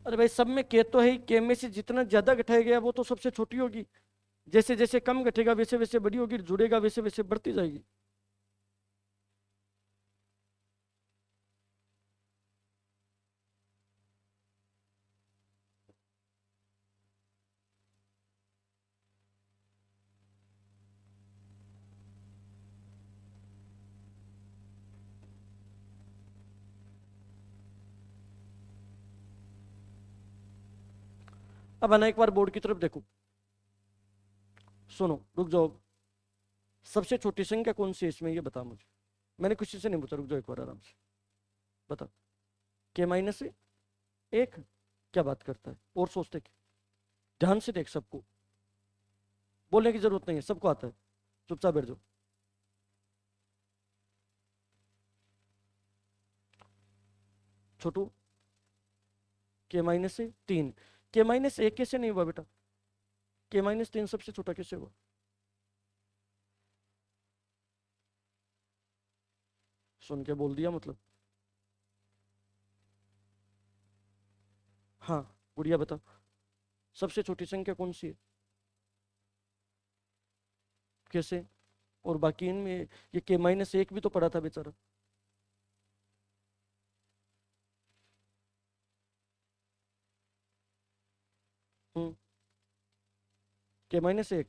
अरे भाई सब में के तो है ही, के में से जितना ज्यादा घटाया गया वो तो सबसे छोटी होगी। जैसे जैसे कम घटेगा वैसे वैसे बड़ी होगी, जुड़ेगा वैसे वैसे बढ़ती जाएगी। अब आना एक बार बोर्ड की तरफ देखो, सुनो, रुक जाओ। सबसे छोटी संख्या कौन सी है इसमें ये बता मुझे। मैंने किसी से नहीं पूछा, रुक जाओ एक बार आराम से बता। के-1 क्या बात करता है और सोचते क्या। ध्यान से देख, सबको बोलने की जरूरत नहीं है, सबको आता है। चुपचाप बैठ जाओ। छोटू, के-3, के-1 कैसे नहीं हुआ बेटा। के-3 सबसे छोटा कैसे हुआ। सुन के बोल दिया मतलब। हाँ गुड़िया बता, सबसे छोटी संख्या कौन सी है। कैसे। और बाकी इनमें ये के-1 भी तो पढ़ा था बेचारा। के-1,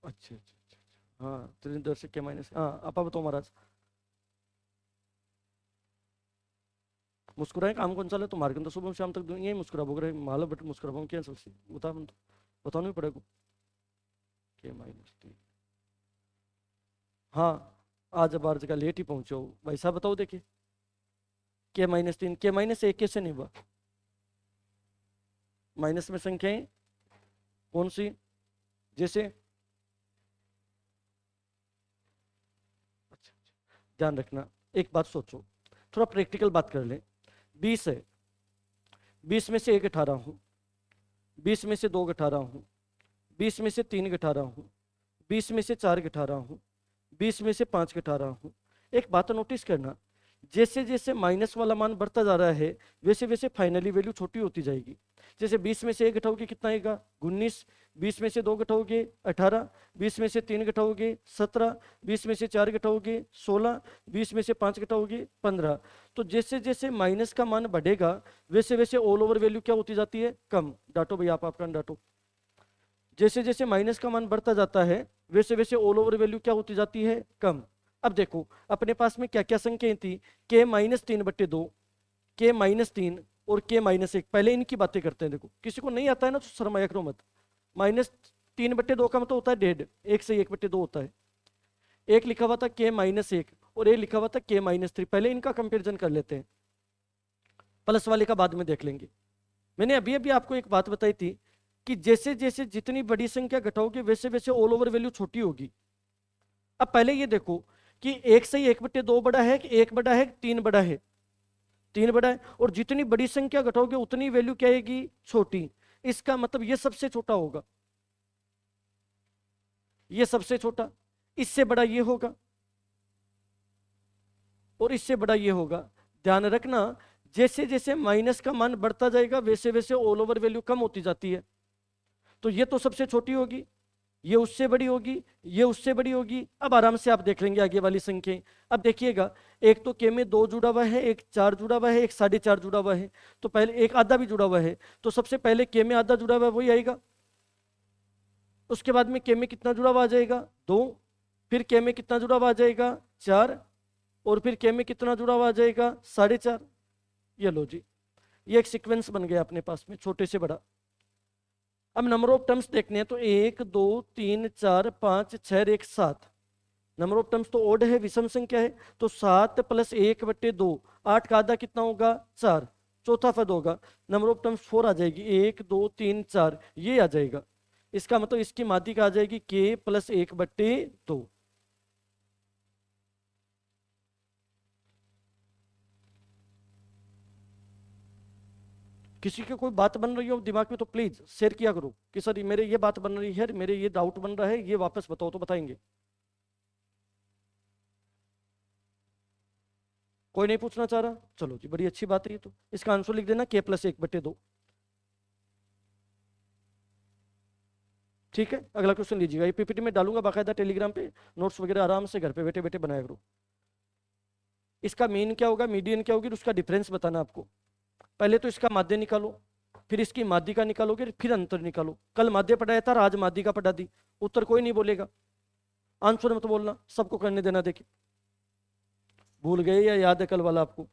अच्छा अच्छा अच्छा। हाँ त्रिदर से के-, हाँ आपा बताओ महाराज। मुस्कुराए काम कौन चाले तो मार्गन तो सुबह शाम तक यही मुस्कुरा बोग रहे माला बट मुस्कुरा पाऊँ क्या सबसे बता तो बताना ही पड़ेगा। के-3, हाँ आज बार जगह लेट ही पहुंचे हो भाई साहब, बताओ देखिए। के-3, के-1 कैसे नहीं हुआ। माइनस में संख्याएं कौन सी, जैसे अच्छा ध्यान रखना। एक बात सोचो, थोड़ा प्रैक्टिकल बात कर ले। 20 है, 20 में से 1 घटा रहा हूं, 20 में से 2 घटा रहा हूं, 20 में से 3 घटा रहा हूं, 20 में से 4 घटा रहा हूं, 20 में से 5 घटा रहा हूं। एक बात नोटिस करना, जैसे जैसे माइनस वाला मान बढ़ता जा रहा है वैसे वैसे फाइनली वैल्यू छोटी होती जाएगी। जैसे 20 में से 1 घटाओगे कितना आएगा 19, 20 में से 2 घटाओगे 18, 20 में से 3 घटाओगे 17, 20 में से 4 घटाओगे 16, 20 में से 5 घटाओगे 15। तो जैसे जैसे माइनस का मान बढ़ेगा वैसे वैसे ऑल ओवर वैल्यू क्या होती जाती है, कम। डांटो भैया आप आपका डांटो। जैसे जैसे माइनस का मान बढ़ता जाता है वैसे वैसे ऑल ओवर वैल्यू क्या होती जाती है, कम। अब देखो अपने पास में क्या क्या संख्याएं थी, k-3/2, k-3 और k-1। पहले इनकी बातें करते हैं। देखो किसी को नहीं आता है ना तो शर्माया करो मत। -3/2 का मतलब होता है 1.5, 1 से 1/2 होता है। एक लिखा हुआ था k-1 और एक लिखा हुआ था k-3। पहले इनका कंपेरिजन कर लेते हैं, प्लस वाले का बाद में देख लेंगे। मैंने अभी अभी आपको एक बात बताई थी कि जैसे जैसे जितनी बड़ी संख्या घटाओगे वैसे वैसे ऑल ओवर वैल्यू छोटी होगी। अब पहले ये देखो कि 1 से 1/2 बड़ा है कि 1 बड़ा है, 3 बड़ा है, 3 बड़ा है। और जितनी बड़ी संख्या घटाओगे उतनी वैल्यू क्या आएगी, छोटी। इसका मतलब ये सबसे छोटा होगा, ये सबसे छोटा, इससे बड़ा ये होगा और इससे बड़ा ये होगा। ध्यान रखना जैसे जैसे माइनस का मान बढ़ता जाएगा वैसे वैसे ऑल ओवर वैल्यू कम होती जाती है। तो ये तो सबसे छोटी होगी, ये उससे बड़ी होगी, ये उससे बड़ी होगी। अब आराम से आप देख लेंगे आगे वाली संख्या। अब देखिएगा एक तो के में 2 जुड़ा हुआ है, एक 4 जुड़ा हुआ है, एक 4.5 जुड़ा हुआ है। तो पहले एक आधा भी जुड़ा हुआ है, तो सबसे पहले के में आधा जुड़ा हुआ है वही आएगा। उसके बाद में के में कितना जुड़ा हुआ आ जाएगा, 2। फिर के में कितना जुड़ा हुआ आ जाएगा, 4। और फिर के में कितना जुड़ा हुआ आ जाएगा, 4.5। ये लो जी, ये एक सीक्वेंस बन गया अपने पास में छोटे से बड़ा। अब नंबर ऑफ टर्म्स देखने हैं तो 1 2 3 4 5 6 1 7। नंबर ऑफ टर्म्स तो ओड है, विषम संख्या है, तो 7 + 1/2, 8 का आधा कितना होगा, 4। चौथा पद होगा, नंबर ऑफ टर्म्स 4 आ जाएगी, 1 2 3 4 ये आ जाएगा। इसका मतलब इसकी माध्यिका आ जाएगी k + 1/2। किसी की कोई बात बन रही हो दिमाग में तो प्लीज शेयर किया करो कि सर मेरे ये बात बन रही है, मेरे ये डाउट बन रहा है, ये वापस बताओ तो बताएंगे। कोई नहीं पूछना चाह रहा, चलो जी बड़ी अच्छी बात है। ये तो इसका आंसर लिख देना k + 1/2। ठीक है, अगला क्वेश्चन लीजिएगा। ये पीपीटी में डालूंगा बाकायदा टेलीग्राम पे, नोट्स वगैरह आराम से घर पे बैठे बैठे बनाया करो। इसका मीन क्या होगा, मीडियन क्या होगी, उसका डिफरेंस बताना आपको। पहले तो इसका माध्य निकालो, फिर इसकी माध्यिका निकालोगे, फिर अंतर निकालो। कल माध्य पढ़ाया था, आज माध्यिका पढ़ा दी। उत्तर कोई नहीं बोलेगा, आंसर मत बोलना, सबको करने देना। देखिए भूल गए या याद है कल वाला आपको।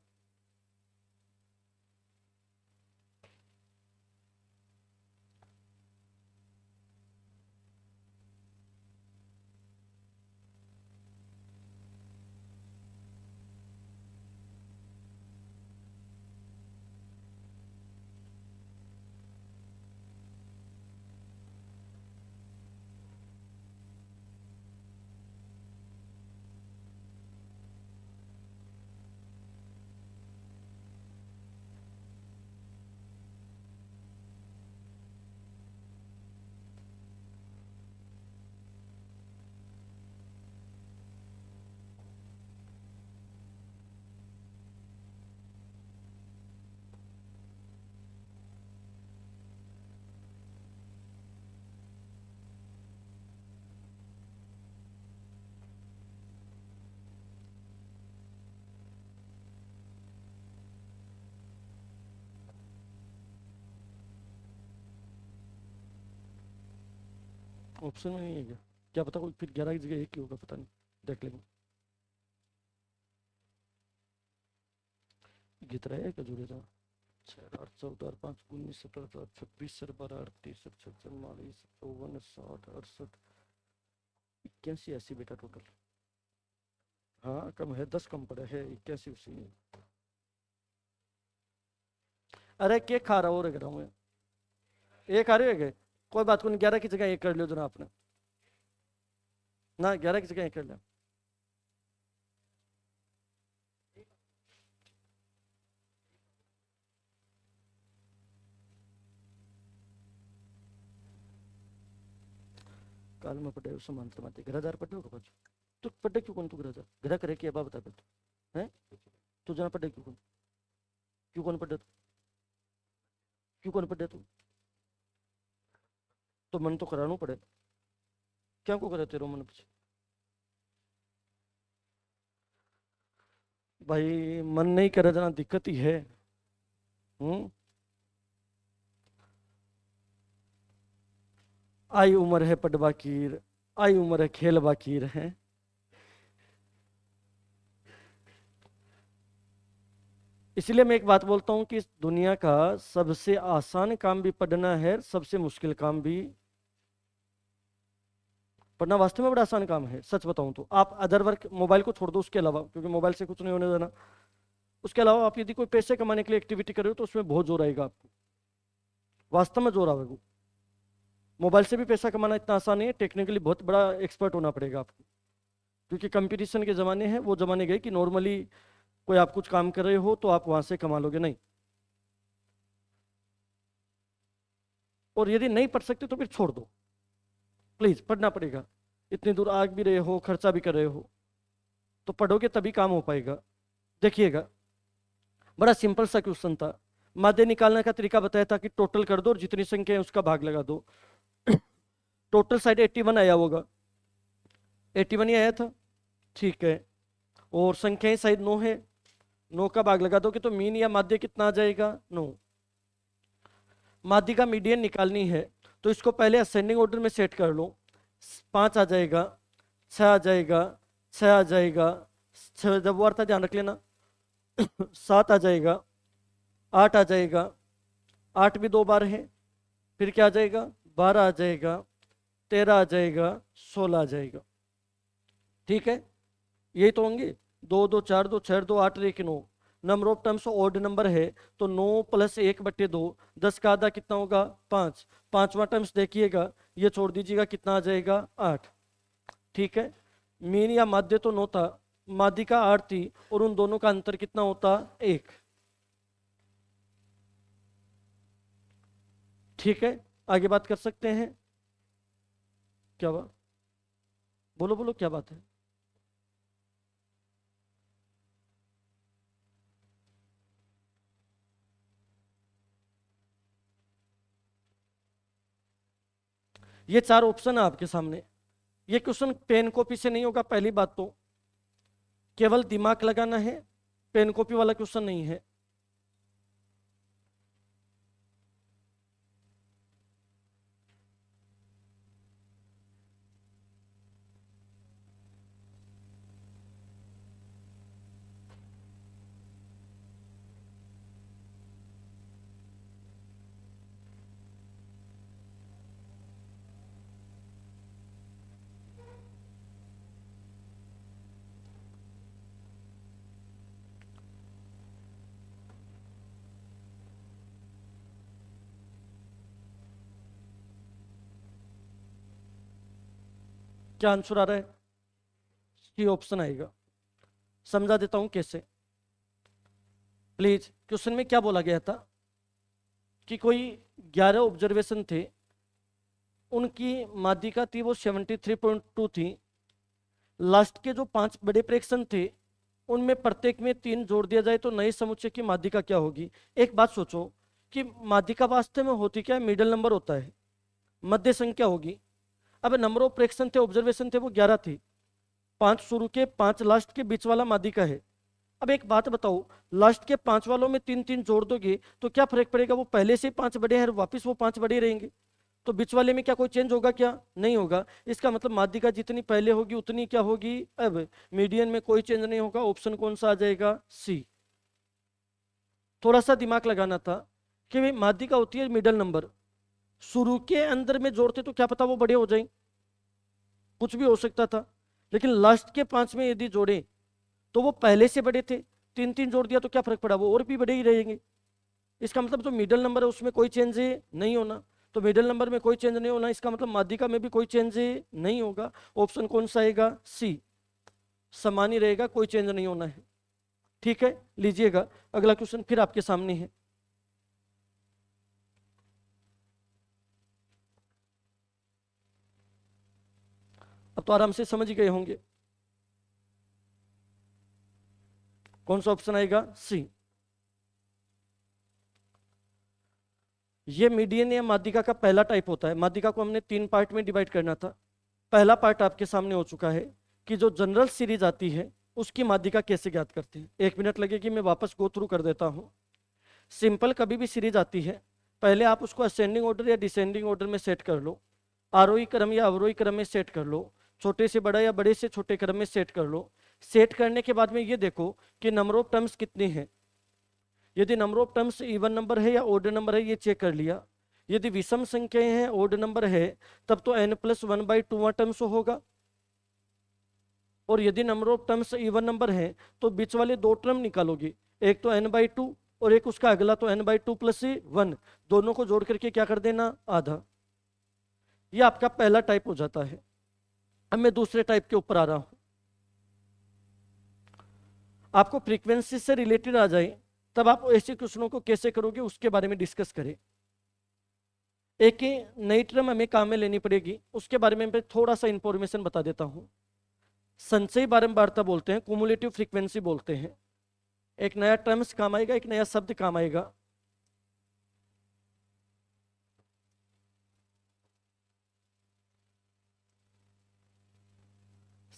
ऑप्शन में नहीं है क्या, क्या पता कोई फिर 11 की जगह एक ही होगा, पता नहीं, देख लेंगे। गीत रहे है क्या जुड़े था, 6 8 14 5 19 17 26 12 38 36 44 54 60 68 81 80 बेटा टोटल। हाँ कम है, 10 कम पड़े है, 81 उसी में। अरे केक खा रहा हो रहा हूँ मैं, एक खा रहे हो गए, कोई बात को नहीं, 11 की जगह एक कर लियो जो ना आपने, ना 11 की जगह एक कर लिया। काल में पढ़े समांतर माते घरादार पढ़े हो कुछ तो पढ़े क्यों कौन तू घरादार घरा करे कि अब बता है, तू जना पढ़े क्यों कौन पढ़े तू। क्यों करने पड़े तुम? तो मन तो कराना पड़े। क्या को करे तेरे मन पीछे? भाई मन नहीं करे जना दिक्कत ही है। हम्म। आई उम्र है पढ़वा कीर, आई उम्र है खेलवा कीर है। इसलिए मैं एक बात बोलता हूँ कि इस दुनिया का सबसे आसान काम भी पढ़ना है, सबसे मुश्किल काम भी। पढ़ना वास्तव में बड़ा आसान काम है, सच बताऊं तो। आप अदर वर्क, मोबाइल को छोड़ दो उसके अलावा, क्योंकि मोबाइल से कुछ नहीं होने देना। उसके अलावा आप यदि कोई पैसे कमाने के लिए एक्टिविटी कर रहे हो तो उसमें बहुत जोर आएगा आपको, वास्तव में जोर आएगा। मोबाइल से भी पैसा कमाना इतना आसान नहीं है, टेक्निकली बहुत बड़ा एक्सपर्ट होना पड़ेगा आपको। क्योंकि कंपटीशन के ज़माने हैं, वो ज़माने गए कि नॉर्मली कोई आप कुछ काम कर रहे हो तो आप वहां से कमा लोगे, नहीं। और यदि नहीं पढ़ सकते तो फिर छोड़ दो, प्लीज़ पढ़ना पड़ेगा। इतनी दूर आ भी रहे हो, खर्चा भी कर रहे हो, तो पढ़ोगे तभी काम हो पाएगा। देखिएगा, बड़ा सिंपल सा क्वेश्चन था। माध्य निकालने का तरीका बताया था कि टोटल कर दो और जितनी संख्या है उसका भाग लगा दो। टोटल साइड 81 आया होगा, 81 ही आया था, ठीक है। और संख्याएं साइड 9 है, 9 का भाग लगा दोगे तो मीन या माध्य कितना आ जाएगा? 9। माध्य का मीडियन निकालनी है तो इसको पहले असेंडिंग ऑर्डर में सेट कर लो। 5 आ जाएगा, 6 आ जाएगा, 6 आ जाएगा, 6 जब वार था ध्यान रख लेना। 7 आ जाएगा, 8 आ जाएगा, 8 भी 2 बार है, फिर क्या आ जाएगा? 12 आ जाएगा, 13 आ जाएगा, 16 आ जाएगा, ठीक है। यही तो होंगे। 2 2 4 2 6 2 8 1 9। Number of terms odd number है तो 9 प्लस 1/2, 10 का आधा कितना होगा? 5। पांचवा टर्म्स देखिएगा, ये छोड़ दीजिएगा, कितना आ जाएगा? 8, ठीक है। मीन या माध्य तो 9 था, माध्य का 8 थी, और उन दोनों का अंतर कितना होता? 1, ठीक है। आगे बात कर सकते हैं। क्या बात? बोलो बोलो, क्या बात है? ये 4 ऑप्शन है आपके सामने। ये क्वेश्चन पेन कॉपी से नहीं होगा, पहली बात तो। केवल दिमाग लगाना है, पेन कॉपी वाला क्वेश्चन नहीं है। क्या आंसर आ रहा है? सी ऑप्शन आएगा। समझा देता हूं कैसे, प्लीज। क्वेश्चन में क्या बोला गया था कि कोई 11 ऑब्जर्वेशन थे, उनकी माध्यिका थी वो 73.2 थी। लास्ट के जो 5 बड़े फ्रैक्शन थे उनमें प्रत्येक में 3 जोड़ दिया जाए तो नए समुच्चय की माध्यिका क्या होगी? एक बात सोचो कि माध्यिका वास्तव में होती क्या है? मिडल नंबर होता है, मध्य संख्या होगी। अब नंबर ऑफ फ्रैक्शन थे, ऑब्जर्वेशन थे वो 11 थे, 5 शुरू के 5 लास्ट के बीच वाला माध्यिका है। अब एक बात बताओ, लास्ट के 5 वालों में 3 3 जोड़ दोगे तो क्या फर्क पड़ेगा? वो पहले से 5 बड़े हैं, वापिस वो 5 बड़े रहेंगे, तो बीच वाले में क्या कोई चेंज होगा? क्या नहीं होगा। इसका मतलब माध्यिका जितनी पहले होगी उतनी क्या होगी? अब मीडियन में कोई चेंज नहीं होगा। ऑप्शन कौन सा आ जाएगा? सी। थोड़ा सा दिमाग लगाना था कि भाई माध्यिका होती है मिडल नंबर, शुरू के अंदर में जोड़ते तो क्या पता वो बड़े हो जाए, कुछ भी हो सकता था। लेकिन लास्ट के 5 में यदि जोड़े तो वो पहले से बड़े थे, 3 3 जोड़ दिया तो क्या फर्क पड़ा? वो और भी बड़े ही रहेंगे। इसका मतलब जो मिडल नंबर है उसमें कोई चेंज नहीं होना, तो मिडल नंबर में कोई चेंज नहीं होना, इसका मतलब माध्यिका में भी कोई चेंज नहीं होगा। ऑप्शन कौन सा आएगा? सी, समान ही रहेगा, कोई चेंज नहीं होना है, ठीक है। लीजिएगा अगला क्वेश्चन फिर आपके सामने है। अब तो आराम से समझ गए होंगे कौन सा ऑप्शन आएगा? सी। ये मीडियन या माध्यिका का पहला टाइप होता है। माध्यिका को हमने 3 पार्ट में डिवाइड करना था। पहला पार्ट आपके सामने हो चुका है कि जो जनरल सीरीज आती है उसकी माध्यिका कैसे ज्ञात करते हैं। 1 मिनट लगेगी, मैं वापस गो थ्रू कर देता हूँ। सिंपल कभी भी सीरीज आती है, पहले आप उसको असेंडिंग ऑर्डर या डिसेंडिंग ऑर्डर में सेट कर लो, आरोही क्रम या अवरोही क्रम में सेट कर लो, छोटे से बड़ा या बड़े से छोटे क्रम में सेट कर लो। सेट करने के बाद में ये देखो कि नंबर ऑफ टर्म्स कितने हैं। यदि number of terms even number है या ऑड नंबर है, ये चेक कर लिया। यदि विषम संख्याएं हैं, ऑड नंबर है, तब तो n+1/2 टर्म्स होगा। और यदि number of terms even number है तो बीच वाले 2 टर्म निकालोगे, एक तो n/2 और एक उसका अगला तो n/2 + 1, दोनों को जोड़ करके क्या कर देना, आधा। ये आपका पहला टाइप हो जाता है। अब मैं दूसरे टाइप के ऊपर आ रहा हूं। आपको फ्रीक्वेंसी से रिलेटेड आ जाए तब आप ऐसे क्वेश्चनों को कैसे करोगे उसके बारे में डिस्कस करें। एक नई टर्म हमें काम में लेनी पड़ेगी, उसके बारे में मैं थोड़ा सा इंफॉर्मेशन बता देता हूं। संचयी बारंबारता बोलते हैं, कुमुलेटिव फ्रीक्वेंसी बोलते हैं। एक नया टर्म्स काम आएगा, एक नया शब्द काम आएगा।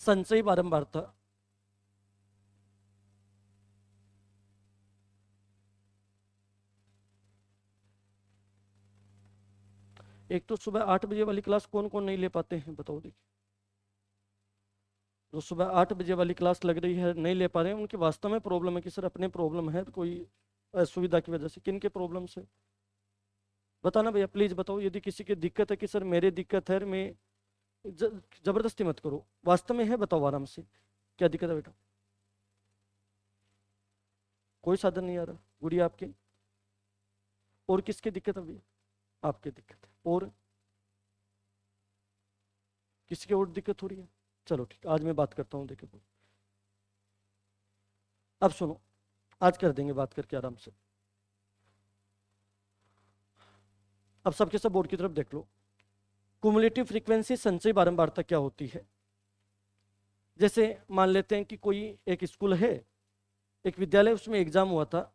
संचयी बारंबारता। एक तो सुबह 8 बजे वाली क्लास कौन कौन नहीं ले पाते हैं, बताओ। देखिए, जो सुबह 8 बजे वाली क्लास लग रही है नहीं ले पा रहे हैं, उनकी वास्तव में प्रॉब्लम है कि सर अपने प्रॉब्लम है, कोई असुविधा की वजह से। किन के प्रॉब्लम से बताना भैया, प्लीज बताओ। यदि किसी की दिक्कत है कि सर मेरे दिक्कत है, मैं जबरदस्ती मत करो, वास्तव में है बताओ आराम से, क्या दिक्कत है बेटा। कोई साधन नहीं आ रहा, गुड़िया आपके। और किसकी दिक्कत है भैया, आपकी दिक्कत है। और किसी की और दिक्कत हो रही है, चलो ठीक, आज मैं बात करता हूँ। देखो अब सुनो, आज कर देंगे बात करके आराम से। अब सबके सब बोर्ड की तरफ देख लो। कुमुलेटिव फ्रीक्वेंसी संचयी बारंबारता क्या होती है। जैसे मान लेते हैं कि कोई एक स्कूल है, एक विद्यालय, उसमें एग्जाम हुआ था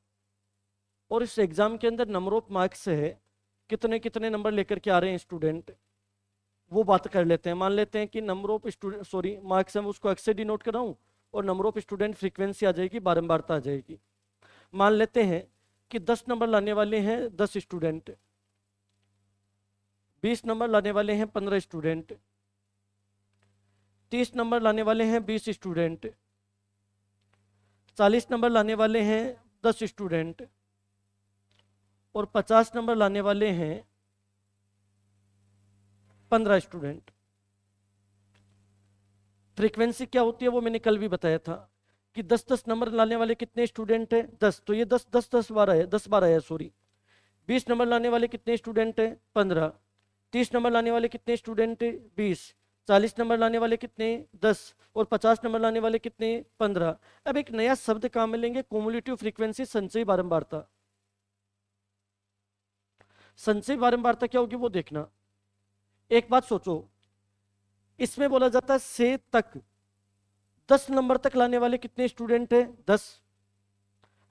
और इस एग्जाम के अंदर नंबर ऑफ मार्क्स है, कितने कितने नंबर लेकर के आ रहे हैं स्टूडेंट, वो बात कर लेते हैं। मान लेते हैं कि नंबर ऑफ स्टूडेंट मार्क्स है, उसको एक्स से डिनोट कर रहा हूँ, और नंबर ऑफ स्टूडेंट फ्रीक्वेंसी आ जाएगी, बारंबारता आ जाएगी। मान लेते हैं कि 10 नंबर लाने वाले हैं 10 स्टूडेंट, 20 नंबर लाने वाले हैं 15 स्टूडेंट, 30 नंबर लाने वाले हैं 20 स्टूडेंट, 40 नंबर लाने वाले हैं 10 स्टूडेंट, और 50 नंबर लाने वाले हैं 15 स्टूडेंट। फ्रीक्वेंसी क्या होती है वो मैंने कल भी बताया था कि 10-10 नंबर लाने वाले कितने स्टूडेंट हैं, 10, तो ये 10-10-10-12 है, 10-12 है, सॉरी। 20 नंबर लाने वाले कितने स्टूडेंट हैं, 15। 30 नंबर लाने वाले कितने स्टूडेंट हैं, 20। 40 नंबर लाने वाले कितने, 10। और 50 नंबर लाने वाले कितने, 15। अब एक नया शब्द काम में लेंगे, क्युमुलेटिव फ्रीक्वेंसी, संचयी बारंबारता। संचयी बारंबारता क्या होगी वो देखना। एक बात सोचो, इसमें बोला जाता है से तक, 10 नंबर तक लाने वाले कितने स्टूडेंट हैं, 10।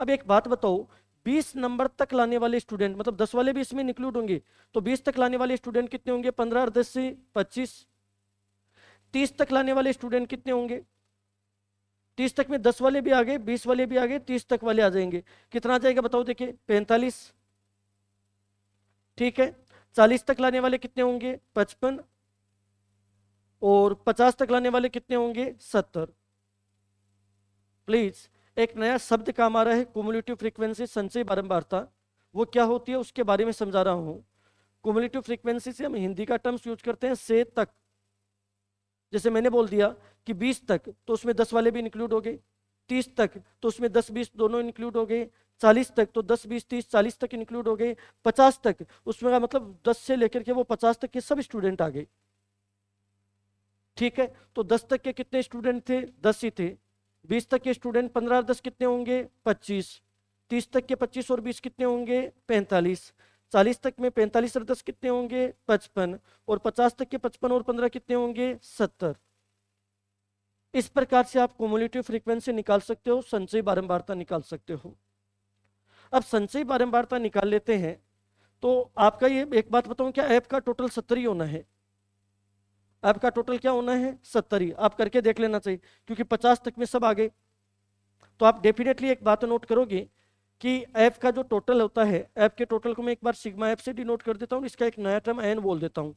अब एक बात बताओ, 20 नंबर तक लाने वाले स्टूडेंट, मतलब 10 वाले भी इसमें इंक्लूड होंगे, तो 20 तक लाने वाले स्टूडेंट कितने होंगे, 15 और 10 से 25। 30 तक लाने वाले स्टूडेंट कितने होंगे, 30 तक में 10 वाले भी आ गए, 20 वाले भी आ गए, 30 तक वाले आ जाएंगे, कितना आ जाएगा बताओ। देखिए 45, ठीक है। 40 तक लाने वाले कितने होंगे, 55, और 50 तक लाने वाले कितने होंगे, 70। प्लीज, एक नया शब्द काम आ रहा है, क्युमुलेटिव फ्रीक्वेंसी, संचयी बारंबारता। वो क्या होती है उसके बारे में समझा रहा हूं। क्युमुलेटिव फ्रीक्वेंसी से हम हिंदी का टर्म्स यूज करते हैं, से तक। जैसे मैंने बोल दिया कि 20 तक, तो उसमें 10 वाले भी इंक्लूड हो गए। 30 तक तो उसमें 10-20 दोनों इंक्लूड हो गए। 40 तक तो 10-20-30 40 तक इंक्लूड हो गए। 50 तक उसमें का मतलब 10 से लेकर के वो 50 तक के सब स्टूडेंट आ गए, ठीक है। तो 10 तक के कितने स्टूडेंट थे, 10 ही थे। 20 तक के स्टूडेंट 15 और 10 कितने होंगे, 25। 30 तक के 25 और 20 कितने होंगे, 45। 40 तक में 45 और 10 कितने होंगे, 55। और 50 तक के 55 और 15 कितने होंगे, 70। इस प्रकार से आप क्युमुलेटिव फ्रीक्वेंसी निकाल सकते हो, संचयी बारंबारता निकाल सकते हो। अब संचयी बारंबारता निकाल लेते हैं तो आपका ये एक बात बताऊं, क्या ऐप का टोटल 70 ही होना है? ऐप का टोटल क्या होना है? 70 ही। आप करके देख लेना चाहिए, क्योंकि 50 तक में सब आ गए। तो आप डेफिनेटली एक बात नोट करोगे कि ऐप का जो टोटल होता है, ऐप के टोटल को मैं एक बार सिग्मा ऐप से डिनोट कर देता हूँ, इसका एक नया टर्म एन बोल देता हूँ।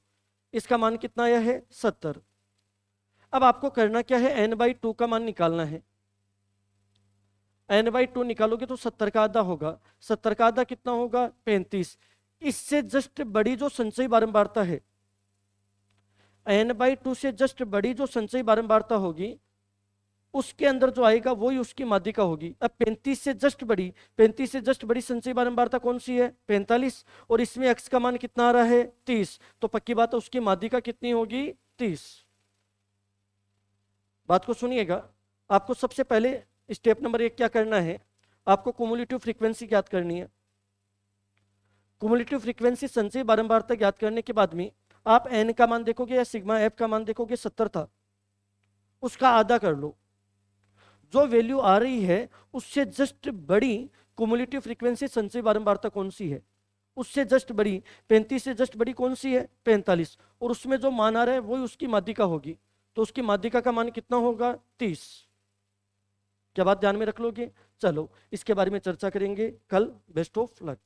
इसका मान कितना आया है? 70। अब आपको करना क्या है? n/2 का मान निकालना है। n/2 निकालोगे तो 70 का आधा होगा। 70 का आधा कितना होगा? 35। इससे जस्ट बड़ी जो संचयी बारंबारता है, n/2 से जस्ट बड़ी जो संचयी बारंबारता होगी, उसके अंदर जो आएगा वही उसकी माध्यिका होगी। अब 35 से जस्ट बड़ी, 35 से जस्ट बड़ी संचयी बारंबारता कौन सी है? 45। और इसमें x का मान कितना आ रहा है? 30। तो पक्की बात है उसकी माध्यिका कितनी होगी? 30। बात को सुनिएगा। आपको सबसे पहले स्टेप नंबर 1 क्या करना है? आपको कुमुलेटिव फ्रीक्वेंसी ज्ञात करनी है। कुमुलेटिव फ्रीक्वेंसी संचयी बारंबारता ज्ञात करने के बाद में आप n का मान देखोगे या सिग्मा एफ का मान देखोगे, 70 था, उसका आधा कर लो। जो वैल्यू आ रही है उससे जस्ट बड़ी कुमुलेटिव फ्रीक्वेंसी संचयी बारंबारता कौन सी है? उससे जस्ट बड़ी 35 से जस्ट बड़ी कौन सी है? 45। और उसमें जो मान आ रहा है वही उसकी माध्यिका होगी। तो उसकी माध्यिका का मान कितना होगा? 30। क्या बात ध्यान में रख लोगे? चलो इसके बारे में चर्चा करेंगे कल। Best of luck.